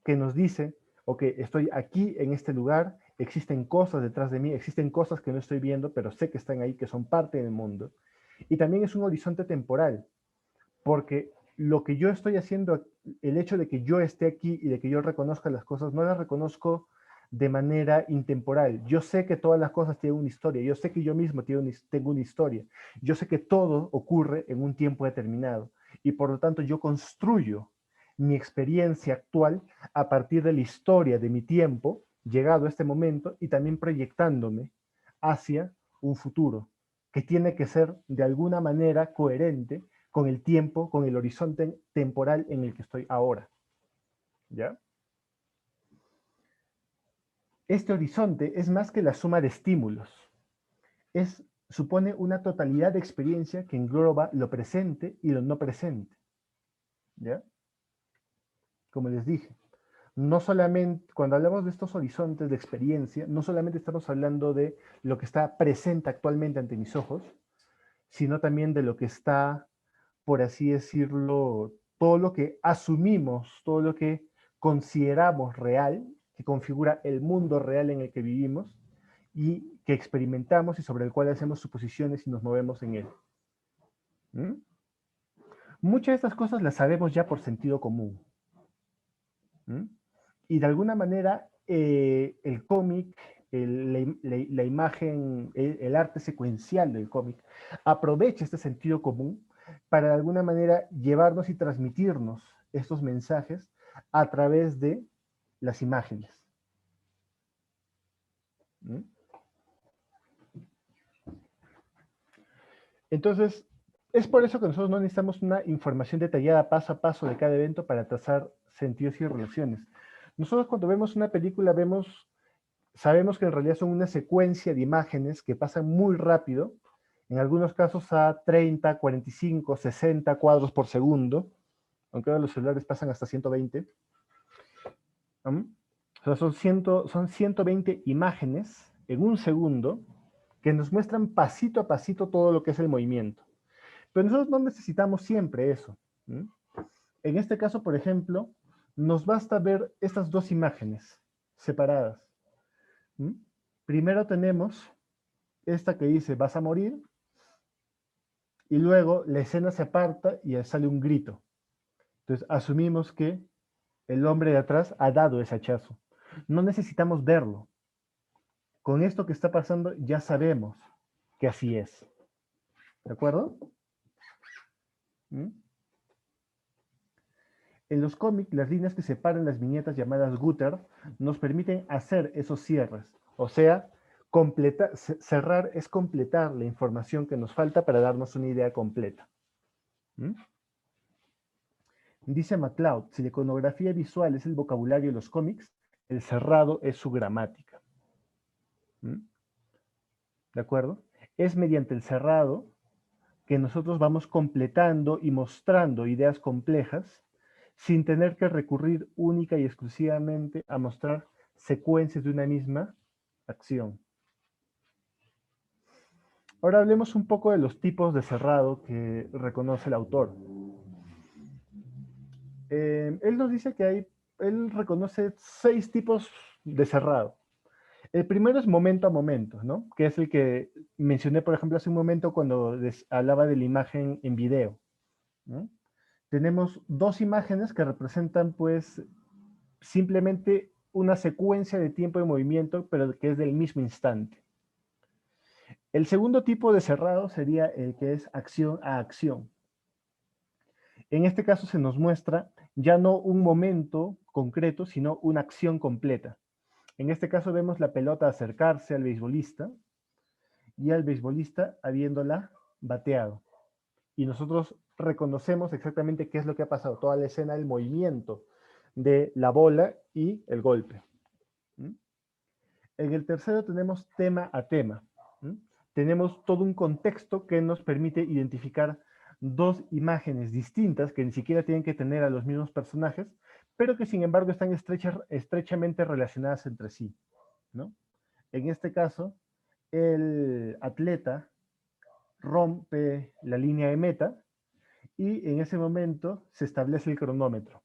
que nos dice, ok, estoy aquí en este lugar, existen cosas detrás de mí, existen cosas que no estoy viendo, pero sé que están ahí, que son parte del mundo. Y también es un horizonte temporal, porque lo que yo estoy haciendo, el hecho de que yo esté aquí y de que yo reconozca las cosas, no las reconozco de manera intemporal. Yo sé que todas las cosas tienen una historia, yo sé que yo mismo tengo una historia, yo sé que todo ocurre en un tiempo determinado y por lo tanto yo construyo mi experiencia actual a partir de la historia de mi tiempo, llegado a este momento, y también proyectándome hacia un futuro que tiene que ser de alguna manera coherente con el tiempo, con el horizonte temporal en el que estoy ahora. ¿Ya? Este horizonte es más que la suma de estímulos. Supone una totalidad de experiencia que engloba lo presente y lo no presente. ¿Ya? Como les dije, no solamente, cuando hablamos de estos horizontes de experiencia, no solamente estamos hablando de lo que está presente actualmente ante mis ojos, sino también de lo que está, por así decirlo, todo lo que asumimos, todo lo que consideramos real, que configura el mundo real en el que vivimos y que experimentamos y sobre el cual hacemos suposiciones y nos movemos en él. ¿Mm? Muchas de estas cosas las sabemos ya por sentido común. ¿Mm? Y de alguna manera el cómic, la imagen, el arte secuencial del cómic, aprovecha este sentido común para de alguna manera llevarnos y transmitirnos estos mensajes a través de las imágenes. ¿Mm? Entonces, es por eso que nosotros no necesitamos una información detallada paso a paso de cada evento para trazar sentidos y relaciones. Nosotros cuando vemos una película sabemos que en realidad son una secuencia de imágenes que pasan muy rápido, en algunos casos a 30, 45, 60 cuadros por segundo, aunque ahora los celulares pasan hasta 120. O sea, son 120 imágenes en un segundo que nos muestran pasito a pasito todo lo que es el movimiento. Pero nosotros no necesitamos siempre eso. ¿Mm? En este caso, por ejemplo, nos basta ver estas dos imágenes separadas. ¿Mm? Primero tenemos esta que dice vas a morir y luego la escena se aparta y sale un grito. Entonces asumimos que el hombre de atrás ha dado ese hachazo. No necesitamos verlo. Con esto que está pasando ya sabemos que así es. ¿De acuerdo? ¿Mm? En los cómics, las líneas que separan las viñetas llamadas gutter nos permiten hacer esos cierres. O sea, cerrar es completar la información que nos falta para darnos una idea completa. ¿Mm? Dice MacLeod, si la iconografía visual es el vocabulario de los cómics, el cerrado es su gramática. ¿Mm? ¿De acuerdo? Es mediante el cerrado que nosotros vamos completando y mostrando ideas complejas sin tener que recurrir única y exclusivamente a mostrar secuencias de una misma acción. Ahora hablemos un poco de los tipos de cerrado que reconoce el autor. Él nos dice que él reconoce 6 tipos de cerrado. El primero es momento a momento, ¿no? Que es el que mencioné, por ejemplo, hace un momento cuando les hablaba de la imagen en video, ¿no? Tenemos 2 imágenes que representan, pues, simplemente una secuencia de tiempo de movimiento, pero que es del mismo instante. El segundo tipo de cerrado sería el que es acción a acción. En este caso se nos muestra ya no un momento concreto, sino una acción completa. En este caso vemos la pelota acercarse al beisbolista y al beisbolista habiéndola bateado. Y nosotros reconocemos exactamente qué es lo que ha pasado, toda la escena, el movimiento de la bola y el golpe. ¿Mm? En el tercero tenemos tema a tema. ¿Mm? Tenemos todo un contexto que nos permite identificar 2 imágenes distintas que ni siquiera tienen que tener a los mismos personajes, pero que sin embargo están estrechamente relacionadas entre sí, ¿no? En este caso, el atleta rompe la línea de meta y en ese momento se establece el cronómetro,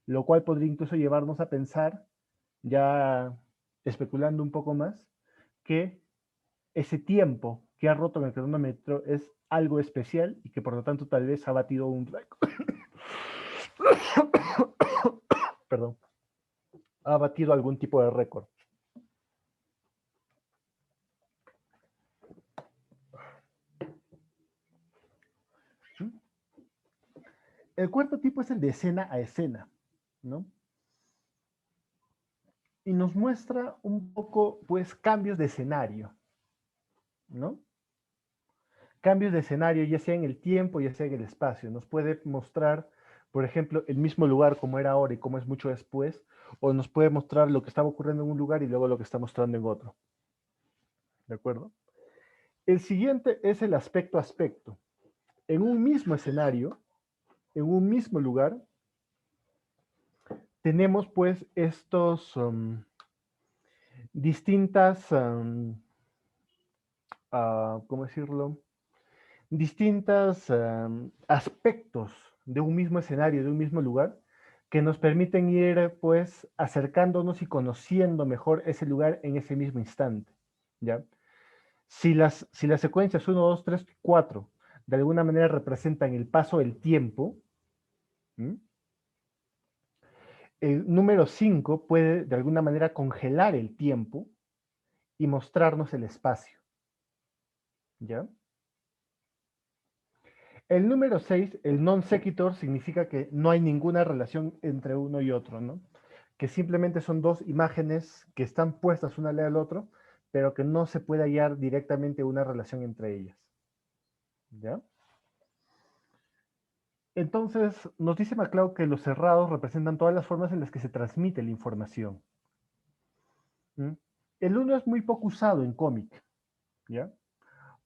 lo cual podría incluso llevarnos a pensar, ya especulando un poco más, que ese tiempo que ha roto en el cronómetro es algo especial y que por lo tanto tal vez ha batido un récord. Perdón. Ha batido algún tipo de récord. El cuarto tipo es el de escena a escena, ¿no? Y nos muestra un poco, pues, cambios de escenario, ¿no? Cambios de escenario, ya sea en el tiempo, ya sea en el espacio. Nos puede mostrar, por ejemplo, el mismo lugar como era ahora y como es mucho después, o nos puede mostrar lo que estaba ocurriendo en un lugar y luego lo que está mostrando en otro. ¿De acuerdo? El siguiente es el aspecto a aspecto. En un mismo escenario, en un mismo lugar, tenemos pues estos distintas, ¿cómo decirlo? Distintos aspectos de un mismo escenario, de un mismo lugar, que nos permiten ir pues acercándonos y conociendo mejor ese lugar en ese mismo instante, ¿ya? Si las secuencias 1, 2, 3, 4 de alguna manera representan el paso del tiempo, ¿m? El número 5 puede de alguna manera congelar el tiempo y mostrarnos el espacio, ¿ya? El número 6, el non sequitur, significa que no hay ninguna relación entre uno y otro, ¿no? Que simplemente son dos imágenes que están puestas una al lado del otro, pero que no se puede hallar directamente una relación entre ellas, ¿ya? Entonces, nos dice MacLeod que los cerrados representan todas las formas en las que se transmite la información. ¿Mm? El 1 es muy poco usado en cómic, ¿ya?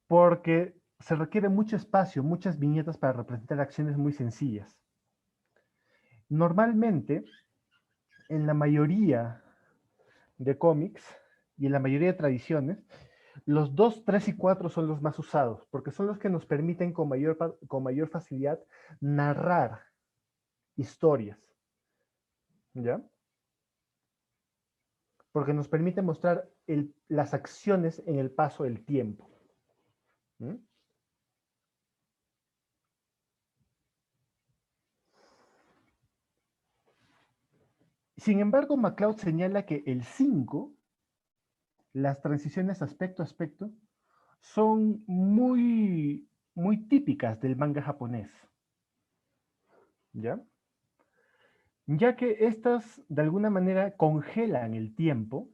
Porque se requiere mucho espacio, muchas viñetas para representar acciones muy sencillas. Normalmente, en la mayoría de cómics y en la mayoría de tradiciones, los 2, 3 y 4 son los más usados, porque son los que nos permiten con mayor facilidad narrar historias, ¿ya? Porque nos permite mostrar las acciones en el paso del tiempo. ¿Mm? Sin embargo, MacLeod señala que el 5, las transiciones aspecto a aspecto, son muy, muy típicas del manga japonés, ¿ya? Ya que estas de alguna manera congelan el tiempo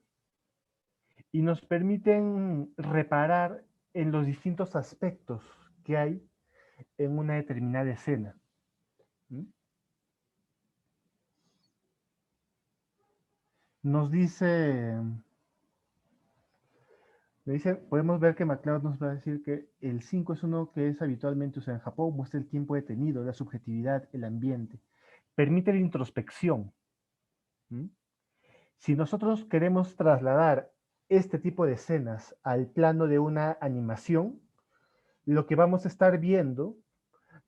y nos permiten reparar en los distintos aspectos que hay en una determinada escena. ¿Mm? Nos dice, podemos ver que MacLeod nos va a decir que el 5 es uno que es habitualmente usado en Japón, muestra el tiempo detenido, la subjetividad, el ambiente, permite la introspección. ¿Mm? Si nosotros queremos trasladar este tipo de escenas al plano de una animación, lo que vamos a estar viendo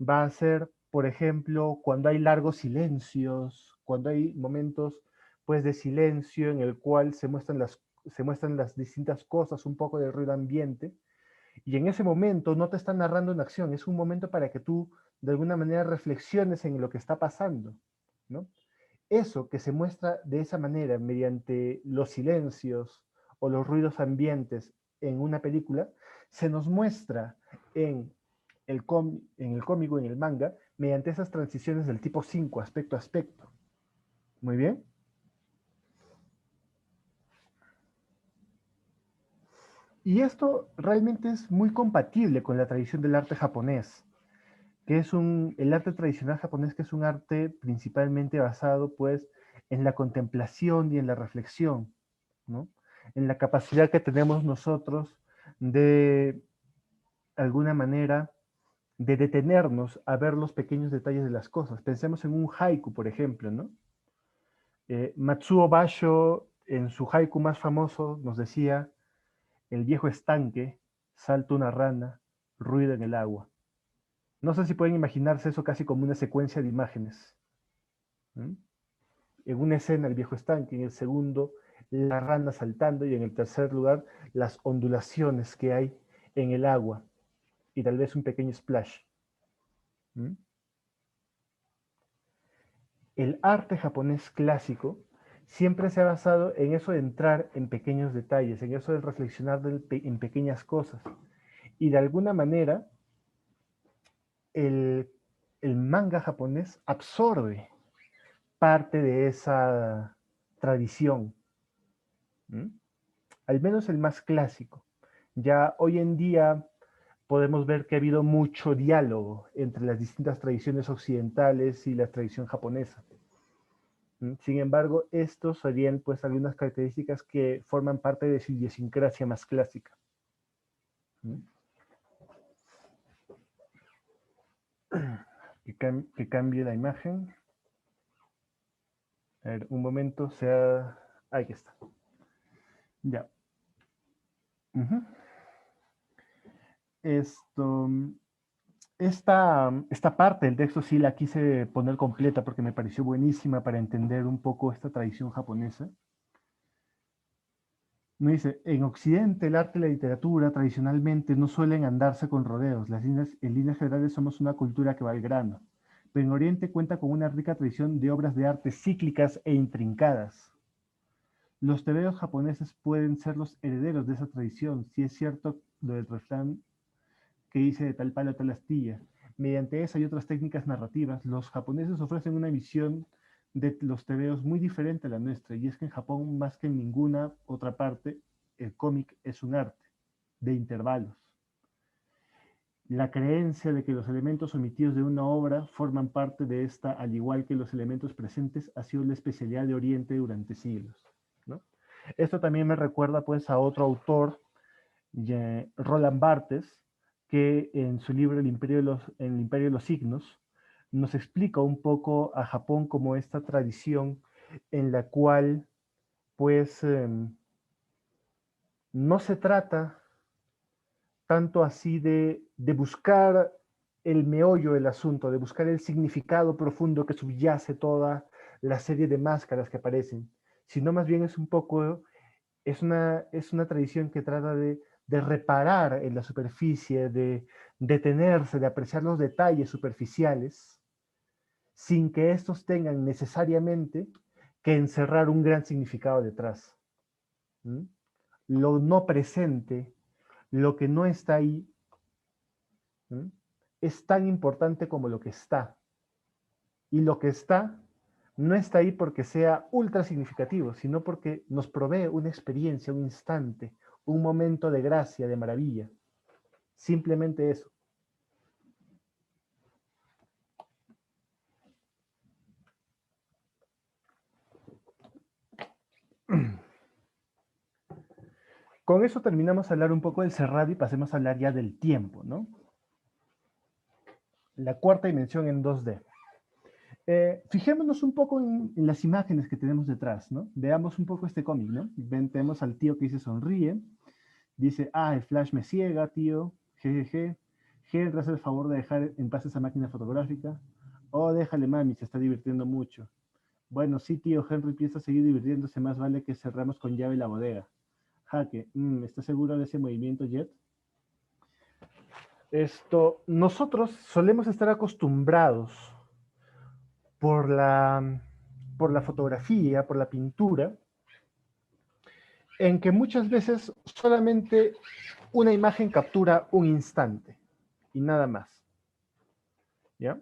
va a ser, por ejemplo, cuando hay largos silencios, cuando hay momentos pues de silencio en el cual se muestran las distintas cosas, un poco de ruido ambiente, y en ese momento no te están narrando una acción, es un momento para que tú de alguna manera reflexiones en lo que está pasando, ¿no? Eso que se muestra de esa manera, mediante los silencios o los ruidos ambientes en una película, se nos muestra en en el cómic o en el manga, mediante esas transiciones del tipo 5, aspecto a aspecto. Muy bien. Y esto realmente es muy compatible con la tradición del arte japonés, que es el arte tradicional japonés, que es un arte principalmente basado pues en la contemplación y en la reflexión, ¿no? En la capacidad que tenemos nosotros de alguna manera de detenernos a ver los pequeños detalles de las cosas. Pensemos en un haiku, por ejemplo, ¿no? Matsuo Basho, en su haiku más famoso, nos decía: el viejo estanque, salta una rana, ruido en el agua. No sé si pueden imaginarse eso casi como una secuencia de imágenes. ¿Mm? En una escena, el viejo estanque; en el segundo, la rana saltando; y en el tercer lugar, las ondulaciones que hay en el agua, y tal vez un pequeño splash. ¿Mm? El arte japonés clásico siempre se ha basado en eso de entrar en pequeños detalles, en eso de reflexionar en pequeñas cosas. Y de alguna manera, el, el manga japonés absorbe parte de esa tradición. ¿Mm? Al menos el más clásico. Ya hoy en día podemos ver que ha habido mucho diálogo entre las distintas tradiciones occidentales y la tradición japonesa. Sin embargo, estos serían pues algunas características que forman parte de su idiosincrasia más clásica. Que cambie la imagen. A ver, un momento, Ahí está. Ya. Esto. esta parte del texto sí la quise poner completa porque me pareció buenísima para entender un poco esta tradición japonesa. Me dice, en Occidente el arte y la literatura tradicionalmente no suelen andarse con rodeos. En líneas generales somos una cultura que va al grano. Pero en Oriente cuenta con una rica tradición de obras de arte cíclicas e intrincadas. Los tebeos japoneses pueden ser los herederos de esa tradición, si es cierto lo del refrán que dice de tal palo tal astilla. Mediante esa y otras técnicas narrativas, los japoneses ofrecen una visión de los tebeos muy diferente a la nuestra, y es que en Japón, más que en ninguna otra parte, el cómic es un arte de intervalos. La creencia de que los elementos omitidos de una obra forman parte de esta, al igual que los elementos presentes, ha sido la especialidad de Oriente durante siglos, ¿no? Esto también me recuerda pues a otro autor, Roland Barthes, que en su libro El Imperio de los Signos nos explica un poco a Japón como esta tradición en la cual pues no se trata tanto así de buscar el meollo del asunto, de buscar el significado profundo que subyace toda la serie de máscaras que aparecen, sino más bien es un poco, es una tradición que trata de reparar en la superficie, de detenerse, de apreciar los detalles superficiales, sin que estos tengan necesariamente que encerrar un gran significado detrás. ¿Mm? Lo no presente, lo que no está ahí, ¿Mm? es tan importante como lo que está. Y lo que está no está ahí porque sea ultra significativo, sino porque nos provee una experiencia, un instante, un momento de gracia, de maravilla. Simplemente eso. Con eso terminamos de hablar un poco del cerrado y pasemos a hablar ya del tiempo, ¿no? La cuarta dimensión en 2D. Fijémonos un poco en las imágenes que tenemos detrás, ¿no? Veamos un poco este cómic, ¿no? Tenemos al tío que dice sonríe, dice, el flash me ciega, tío, jejeje. Henry hace el favor de dejar en paz esa máquina fotográfica. Oh, déjale, mami, se está divirtiendo mucho. Bueno, sí, tío, Henry empieza a seguir divirtiéndose, más vale que cerramos con llave la bodega. Jaque, ¿estás seguro de ese movimiento, Jet? Nosotros solemos estar acostumbrados por la fotografía, por la pintura, en que muchas veces solamente una imagen captura un instante y nada más. ¿Ya?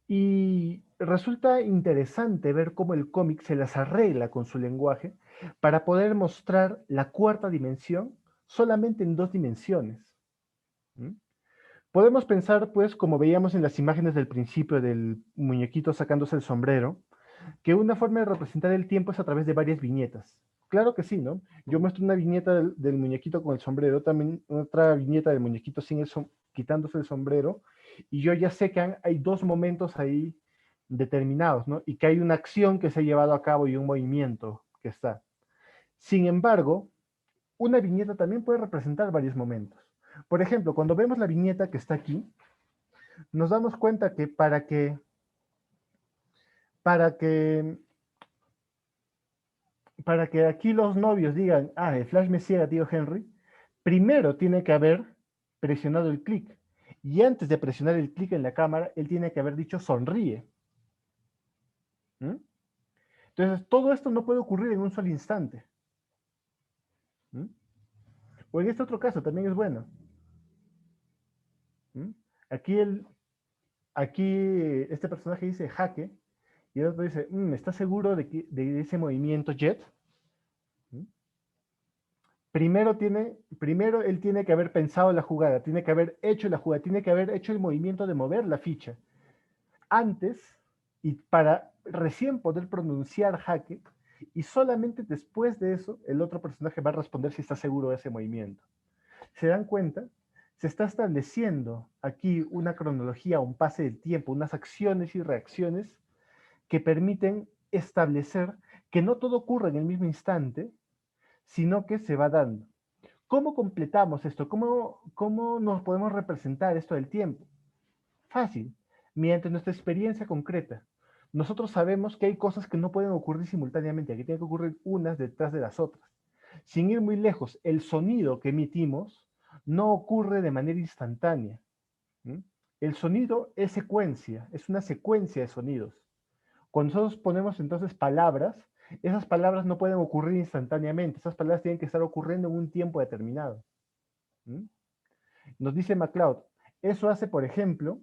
Y resulta interesante ver cómo el cómic se las arregla con su lenguaje para poder mostrar la cuarta dimensión solamente en 2 dimensiones. ¿Mm? Podemos pensar, pues, como veíamos en las imágenes del principio del muñequito sacándose el sombrero, que una forma de representar el tiempo es a través de varias viñetas. Claro que sí, ¿no? Yo muestro una viñeta del muñequito con el sombrero, también otra viñeta del muñequito quitándose el sombrero, y yo ya sé que hay 2 momentos ahí determinados, ¿no? Y que hay una acción que se ha llevado a cabo y un movimiento que está. Sin embargo, una viñeta también puede representar varios momentos. Por ejemplo, cuando vemos la viñeta que está aquí, nos damos cuenta que para que para que aquí los novios digan, el flash me ciega, tío Henry, primero tiene que haber presionado el clic. Y antes de presionar el clic en la cámara, él tiene que haber dicho sonríe. ¿Mm? Entonces, todo esto no puede ocurrir en un solo instante. ¿Mm? O en este otro caso, también es bueno. ¿Mm? Aquí, este personaje dice jaque, y el otro dice, ¿estás seguro de ese movimiento, Jet? ¿Mm? Primero él tiene que haber pensado la jugada, tiene que haber hecho la jugada, tiene que haber hecho el movimiento de mover la ficha antes y para recién poder pronunciar jaque, y solamente después de eso el otro personaje va a responder si está seguro de ese movimiento. ¿Se dan cuenta? Se está estableciendo aquí una cronología, un pase del tiempo, unas acciones y reacciones que permiten establecer que no todo ocurre en el mismo instante, sino que se va dando. ¿Cómo completamos esto? ¿Cómo nos podemos representar esto del tiempo? Fácil, mediante nuestra experiencia concreta. Nosotros sabemos que hay cosas que no pueden ocurrir simultáneamente, que tienen que ocurrir unas detrás de las otras. Sin ir muy lejos, el sonido que emitimos no ocurre de manera instantánea. ¿Mm? El sonido es secuencia, es una secuencia de sonidos. Cuando nosotros ponemos entonces palabras, esas palabras no pueden ocurrir instantáneamente, esas palabras tienen que estar ocurriendo en un tiempo determinado. ¿Mm? Nos dice MacLeod, eso hace, por ejemplo,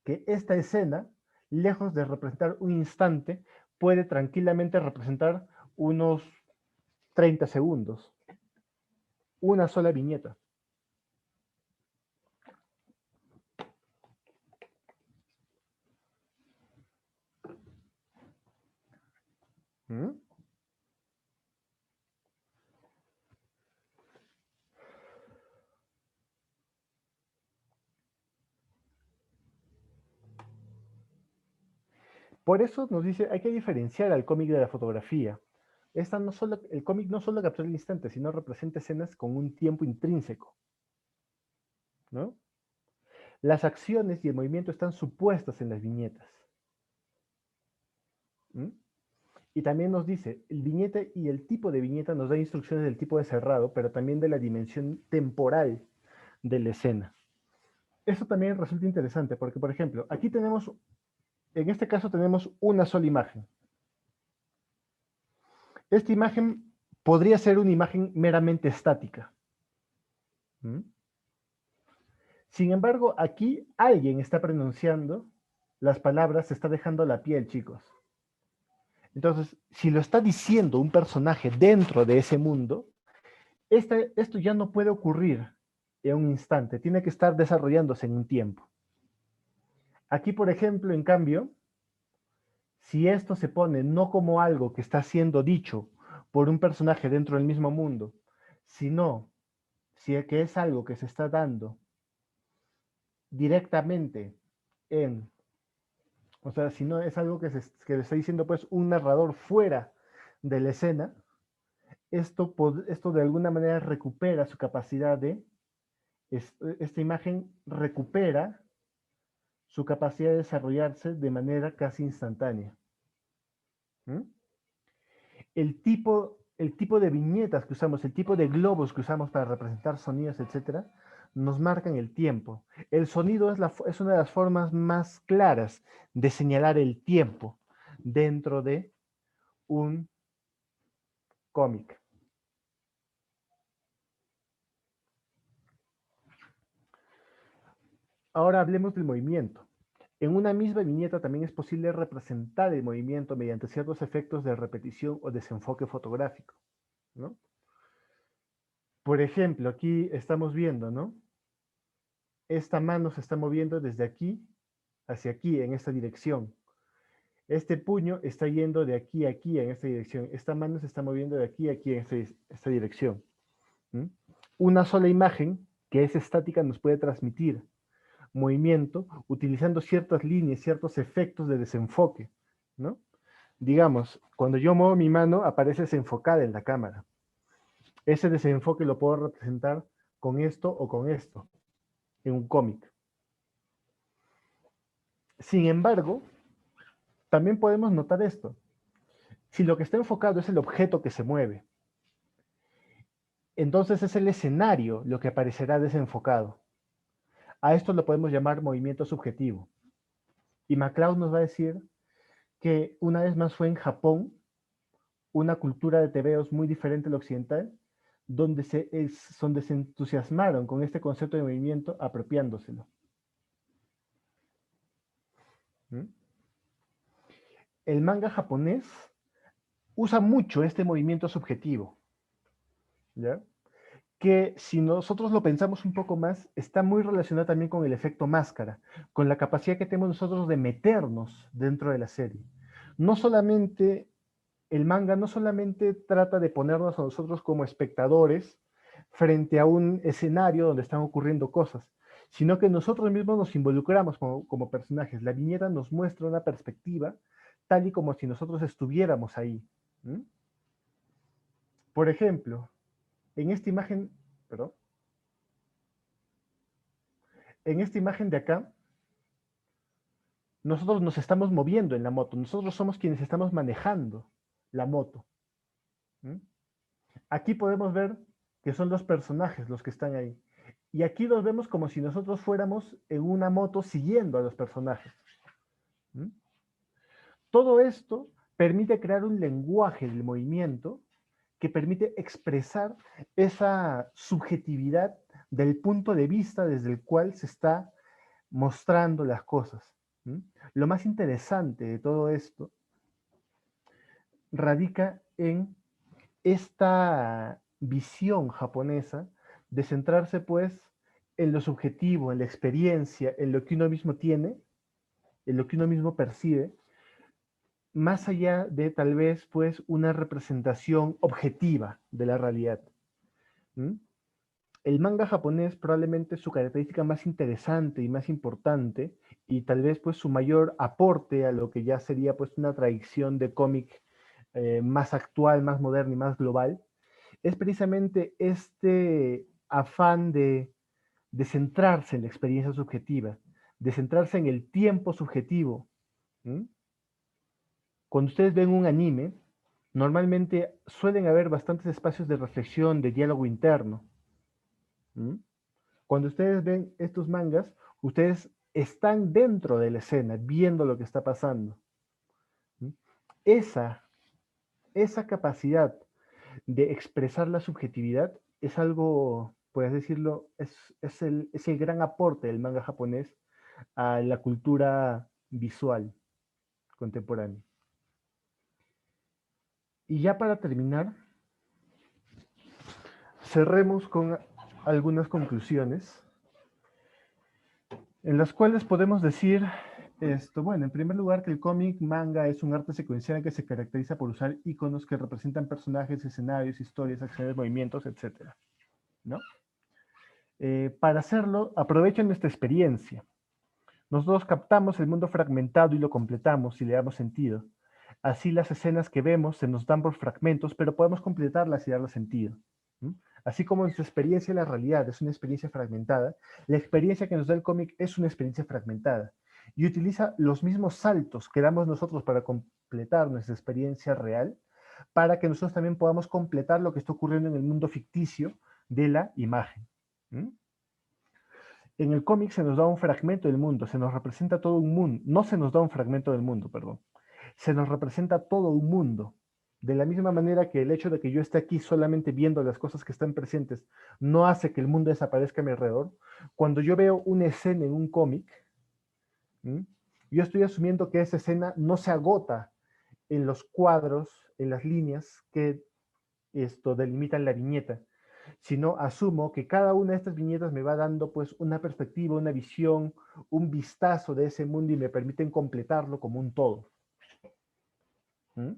que esta escena, lejos de representar un instante, puede tranquilamente representar unos 30 segundos, una sola viñeta. ¿Mm? Por eso nos dice, hay que diferenciar al cómic de la fotografía. El cómic no solo captura el instante, sino representa escenas con un tiempo intrínseco, ¿no? Las acciones y el movimiento están supuestas en las viñetas. ¿Mm? Y también nos dice, el viñeta y el tipo de viñeta nos da instrucciones del tipo de cerrado, pero también de la dimensión temporal de la escena. Eso también resulta interesante, porque por ejemplo, aquí tenemos, en este caso tenemos una sola imagen. Esta imagen podría ser una imagen meramente estática. ¿Mm? Sin embargo, aquí alguien está pronunciando las palabras, se está dejando la piel, chicos. Entonces, si lo está diciendo un personaje dentro de ese mundo, esto ya no puede ocurrir en un instante, tiene que estar desarrollándose en un tiempo. Aquí, por ejemplo, en cambio, si esto se pone no como algo que está siendo dicho por un personaje dentro del mismo mundo, sino si que es algo que se está dando directamente en, o sea, si no es algo que le está diciendo pues un narrador fuera de la escena, esto de alguna manera recupera su capacidad de, esta imagen recupera su capacidad de desarrollarse de manera casi instantánea. ¿Mm? El tipo de viñetas que usamos, el tipo de globos que usamos para representar sonidos, etcétera, nos marcan el tiempo. El sonido es una de las formas más claras de señalar el tiempo dentro de un cómic. Ahora hablemos del movimiento. En una misma viñeta también es posible representar el movimiento mediante ciertos efectos de repetición o desenfoque fotográfico, ¿no? Por ejemplo, aquí estamos viendo, ¿no? Esta mano se está moviendo desde aquí hacia aquí, en esta dirección. Este puño está yendo de aquí a aquí, en esta dirección. Esta mano se está moviendo de aquí a aquí, en esta dirección. ¿Mm? Una sola imagen, que es estática, nos puede transmitir movimiento utilizando ciertas líneas, ciertos efectos de desenfoque, ¿no? Digamos, cuando yo muevo mi mano, aparece desenfocada en la cámara. Ese desenfoque lo puedo representar con esto o con esto, en un cómic. Sin embargo, también podemos notar esto. Si lo que está enfocado es el objeto que se mueve, entonces es el escenario lo que aparecerá desenfocado. A esto lo podemos llamar movimiento subjetivo. Y MacLeod nos va a decir que una vez más fue en Japón, una cultura de tebeos muy diferente a la occidental, donde se entusiasmaron con este concepto de movimiento apropiándoselo. ¿Mm? El manga japonés usa mucho este movimiento subjetivo, ¿ya? Que si nosotros lo pensamos un poco más, está muy relacionado también con el efecto máscara, con la capacidad que tenemos nosotros de meternos dentro de la serie. No solamente, el manga no solamente trata de ponernos a nosotros como espectadores frente a un escenario donde están ocurriendo cosas, sino que nosotros mismos nos involucramos como personajes. La viñeta nos muestra una perspectiva tal y como si nosotros estuviéramos ahí. ¿Mm? Por ejemplo, En esta imagen, perdón, en esta imagen de acá, nosotros nos estamos moviendo en la moto. Nosotros somos quienes estamos manejando la moto. ¿Mm? Aquí podemos ver que son los personajes los que están ahí. Y aquí los vemos como si nosotros fuéramos en una moto siguiendo a los personajes. ¿Mm? Todo esto permite crear un lenguaje del movimiento que permite expresar esa subjetividad del punto de vista desde el cual se está mostrando las cosas. ¿Mm? Lo más interesante de todo esto radica en esta visión japonesa de centrarse pues en lo subjetivo, en la experiencia, en lo que uno mismo tiene, en lo que uno mismo percibe, más allá de tal vez pues una representación objetiva de la realidad. ¿Mm? El manga japonés probablemente su característica más interesante y más importante y tal vez pues su mayor aporte a lo que ya sería pues una tradición de cómic más actual, más moderna y más global, es precisamente este afán de centrarse en la experiencia subjetiva, de centrarse en el tiempo subjetivo. ¿Mm? Cuando ustedes ven un anime, normalmente suelen haber bastantes espacios de reflexión, de diálogo interno. ¿Mm? Cuando ustedes ven estos mangas, ustedes están dentro de la escena, viendo lo que está pasando. ¿Mm? Esa, esa capacidad de expresar la subjetividad es algo, puedes decirlo, es el gran aporte del manga japonés a la cultura visual contemporánea. Y ya para terminar, cerremos con algunas conclusiones en las cuales podemos decir esto. Bueno, en primer lugar, que el cómic manga es un arte secuencial que se caracteriza por usar iconos que representan personajes, escenarios, historias, acciones, movimientos, etc. ¿No? Para hacerlo, aprovechen nuestra experiencia. Nosotros captamos el mundo fragmentado y lo completamos y le damos sentido. Así las escenas que vemos se nos dan por fragmentos, pero podemos completarlas y darle sentido. ¿Mm? Así como nuestra experiencia en la realidad es una experiencia fragmentada, la experiencia que nos da el cómic es una experiencia fragmentada y utiliza los mismos saltos que damos nosotros para completar nuestra experiencia real, para que nosotros también podamos completar lo que está ocurriendo en el mundo ficticio de la imagen. ¿Mm? En el cómic se nos da un fragmento del mundo, se nos representa todo un mundo, no se nos da un fragmento del mundo, perdón, se nos representa todo un mundo. De la misma manera que el hecho de que yo esté aquí solamente viendo las cosas que están presentes no hace que el mundo desaparezca a mi alrededor, cuando yo veo una escena en un cómic, yo estoy asumiendo que esa escena no se agota en los cuadros, en las líneas que esto delimitan la viñeta, sino asumo que cada una de estas viñetas me va dando pues una perspectiva, una visión, un vistazo de ese mundo y me permiten completarlo como un todo. ¿Mm?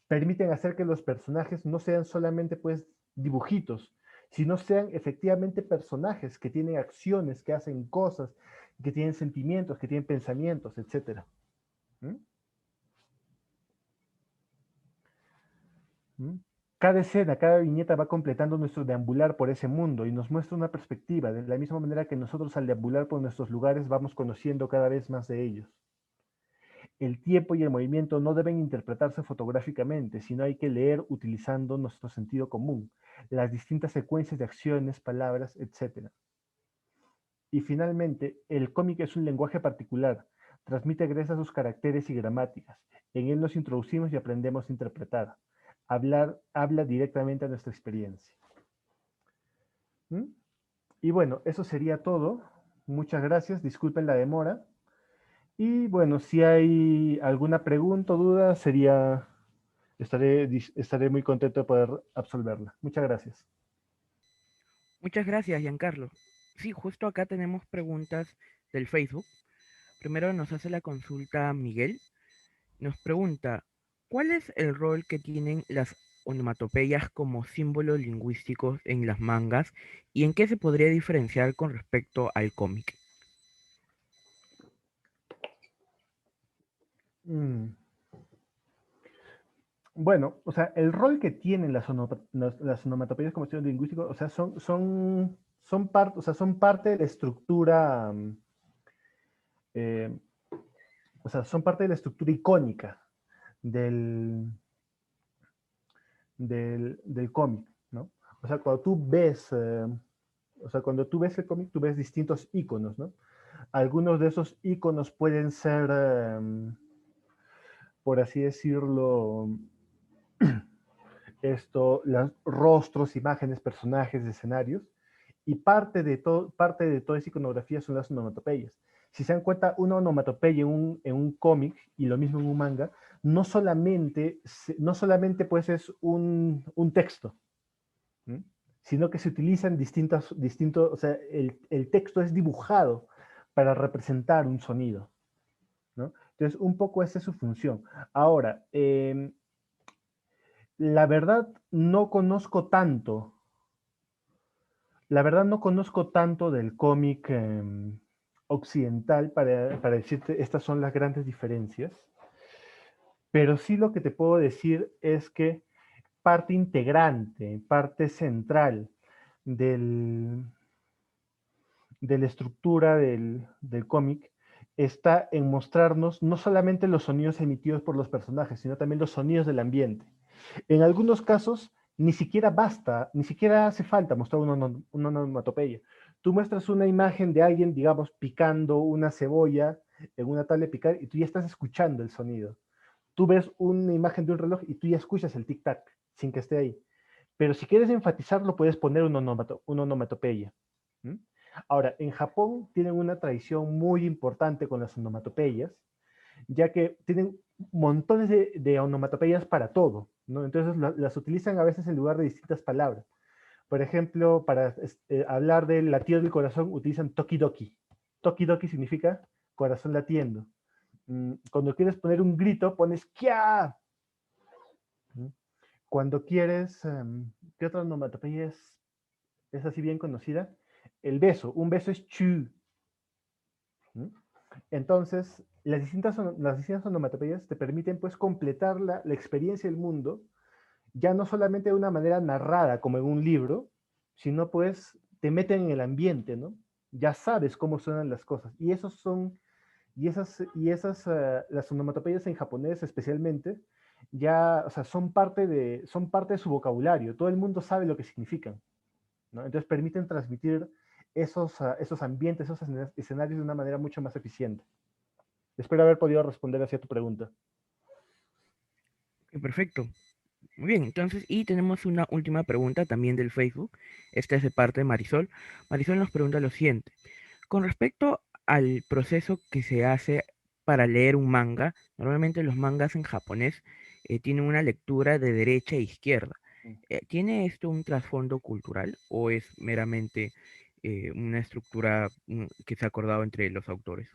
Permiten hacer que los personajes no sean solamente pues dibujitos, sino sean efectivamente personajes que tienen acciones, que hacen cosas, que tienen sentimientos, que tienen pensamientos, etc. ¿Mm? ¿Mm? Cada escena, cada viñeta va completando nuestro deambular por ese mundo y nos muestra una perspectiva, de la misma manera que nosotros al deambular por nuestros lugares vamos conociendo cada vez más de ellos. El tiempo y el movimiento no deben interpretarse fotográficamente, sino hay que leer utilizando nuestro sentido común, las distintas secuencias de acciones, palabras, etc. Y finalmente, el cómic es un lenguaje particular, transmite gracias a sus caracteres y gramáticas. En él nos introducimos y aprendemos a interpretar. Habla directamente a nuestra experiencia. ¿Mm? Y bueno, eso sería todo. Muchas gracias, disculpen la demora. Y bueno, si hay alguna pregunta o duda, estaré muy contento de poder absolverla. Muchas gracias. Muchas gracias, Giancarlo. Sí, justo acá tenemos preguntas del Facebook. Primero nos hace la consulta Miguel. Nos pregunta, ¿cuál es el rol que tienen las onomatopeyas como símbolos lingüísticos en las mangas y en qué se podría diferenciar con respecto al cómic? Mm, Bueno, o sea, el rol que tienen las onomatopeyas como estilo lingüístico, o sea, o sea, son parte de la estructura, eh, o sea, son parte de la estructura icónica del, del cómic, ¿no? O sea, cuando tú ves el cómic, tú ves distintos iconos, ¿no? Algunos de esos iconos pueden ser, por así decirlo, los rostros, imágenes, personajes, escenarios, y parte de toda esa iconografía son las onomatopeyas. Si se dan cuenta, una onomatopeya en un cómic y lo mismo en un manga, no solamente pues es un texto, ¿m? Sino que se utilizan o sea, el texto es dibujado para representar un sonido, ¿no? Entonces, un poco esa es su función. Ahora, la verdad no conozco tanto La verdad no conozco tanto del cómic occidental para decirte estas son las grandes diferencias, pero sí lo que te puedo decir es que parte integrante, parte central del, de la estructura del cómic está en mostrarnos no solamente los sonidos emitidos por los personajes, sino también los sonidos del ambiente. En algunos casos, ni siquiera basta, ni siquiera hace falta mostrar una onomatopeya. Tú muestras una imagen de alguien, digamos, picando una cebolla en una tabla de picar y tú ya estás escuchando el sonido. Tú ves una imagen de un reloj y tú ya escuchas el tic-tac sin que esté ahí. Pero si quieres enfatizarlo, puedes poner una onomatopeya. ¿Mm? Ahora, en Japón tienen una tradición muy importante con las onomatopeyas, ya que tienen montones de onomatopeyas para todo, ¿no? Entonces las utilizan a veces en lugar de distintas palabras. Por ejemplo, para hablar del latido del corazón, utilizan tokidoki. Tokidoki significa corazón latiendo. Cuando quieres poner un grito, pones kia. Cuando quieres, ¿qué otra onomatopeya es así bien conocida? El beso. Un beso es chu. Entonces, las distintas onomatopeyas te permiten pues completar la experiencia del mundo, ya no solamente de una manera narrada como en un libro, sino pues te meten en el ambiente, ¿no? Ya sabes cómo suenan las cosas. Las onomatopeyas en japonés especialmente, ya, o sea, son parte de su vocabulario. Todo el mundo sabe lo que significan, ¿no? Entonces permiten transmitir esos ambientes, esos escenarios de una manera mucho más eficiente. Espero haber podido responder hacia tu pregunta. Perfecto. Muy bien, entonces, y tenemos una última pregunta también del Facebook. Esta es de parte de Marisol. Marisol nos pregunta lo siguiente. Con respecto al proceso que se hace para leer un manga, normalmente los mangas en japonés tienen una lectura de derecha e izquierda. ¿Tiene esto un trasfondo cultural o es meramente una estructura que se ha acordado entre los autores?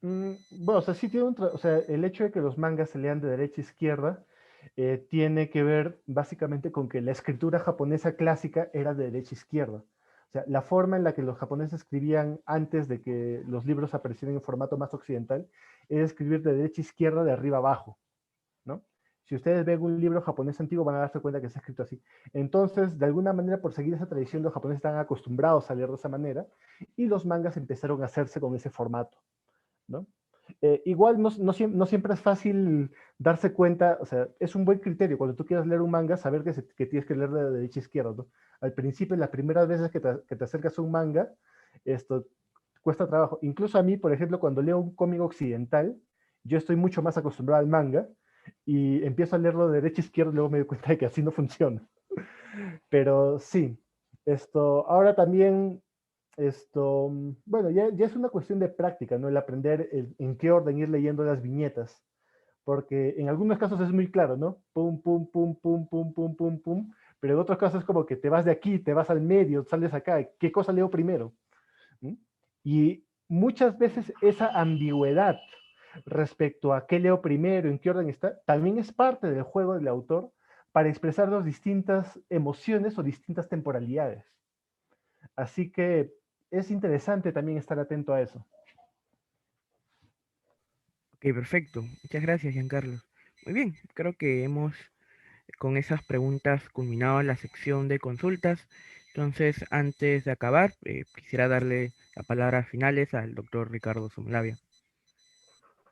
Bueno, o sea, sí tiene o sea, el hecho de que los mangas se lean de derecha a izquierda tiene que ver básicamente con que la escritura japonesa clásica era de derecha a izquierda. O sea, la forma en la que los japoneses escribían antes de que los libros aparecieran en formato más occidental era escribir de derecha a izquierda, de arriba a abajo, ¿no? Si ustedes ven un libro japonés antiguo van a darse cuenta que está escrito así. Entonces, de alguna manera, por seguir esa tradición, los japoneses están acostumbrados a leer de esa manera y los mangas empezaron a hacerse con ese formato, ¿no? Igual no siempre es fácil darse cuenta, o sea, es un buen criterio cuando tú quieras leer un manga, saber que tienes que leer de derecha a izquierda, ¿no? Al principio, las primeras veces que te acercas a un manga, esto cuesta trabajo. Incluso a mí, por ejemplo, cuando leo un cómic occidental, yo estoy mucho más acostumbrado al manga y empiezo a leerlo de derecha a izquierda y luego me doy cuenta de que así no funciona. Pero sí, ahora también bueno, ya es una cuestión de práctica, ¿no? El aprender en qué orden ir leyendo las viñetas, porque en algunos casos es muy claro, ¿no? Pum, pum, pum, pum, pum, pum, pum, pum, pero en otros casos es como que te vas de aquí, te vas al medio, sales acá, ¿qué cosa leo primero? ¿Mm? Y muchas veces esa ambigüedad respecto a qué leo primero, en qué orden está, también es parte del juego del autor para expresar las distintas emociones o distintas temporalidades. Así que es interesante también estar atento a eso. Ok, perfecto. Muchas gracias, Giancarlo. Muy bien, creo que hemos con esas preguntas culminado la sección de consultas. Entonces, antes de acabar, quisiera darle las palabras finales al doctor Ricardo Sumlavia.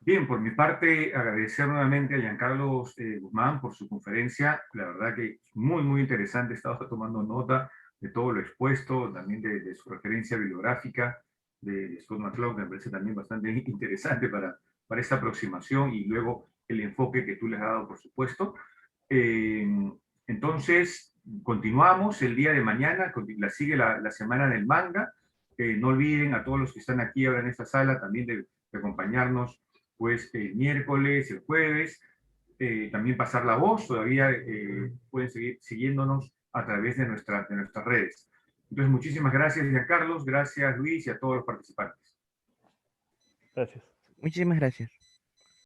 Bien, por mi parte, agradecer nuevamente a Giancarlo Guzmán por su conferencia. La verdad que es muy, muy interesante. He estado tomando nota de todo lo expuesto, también de su referencia bibliográfica de Scott McCloud, me parece también bastante interesante para esta aproximación y luego el enfoque que tú le has dado, por supuesto. Eh, entonces, continuamos el día de mañana, la sigue la Semana del Manga. No olviden a todos los que están aquí ahora en esta sala también de acompañarnos pues el miércoles, el jueves, también pasar la voz, todavía pueden seguir siguiéndonos a través de nuestras redes. Entonces, muchísimas gracias, Giancarlo, gracias, Luis, y a todos los participantes. Gracias. Muchísimas gracias.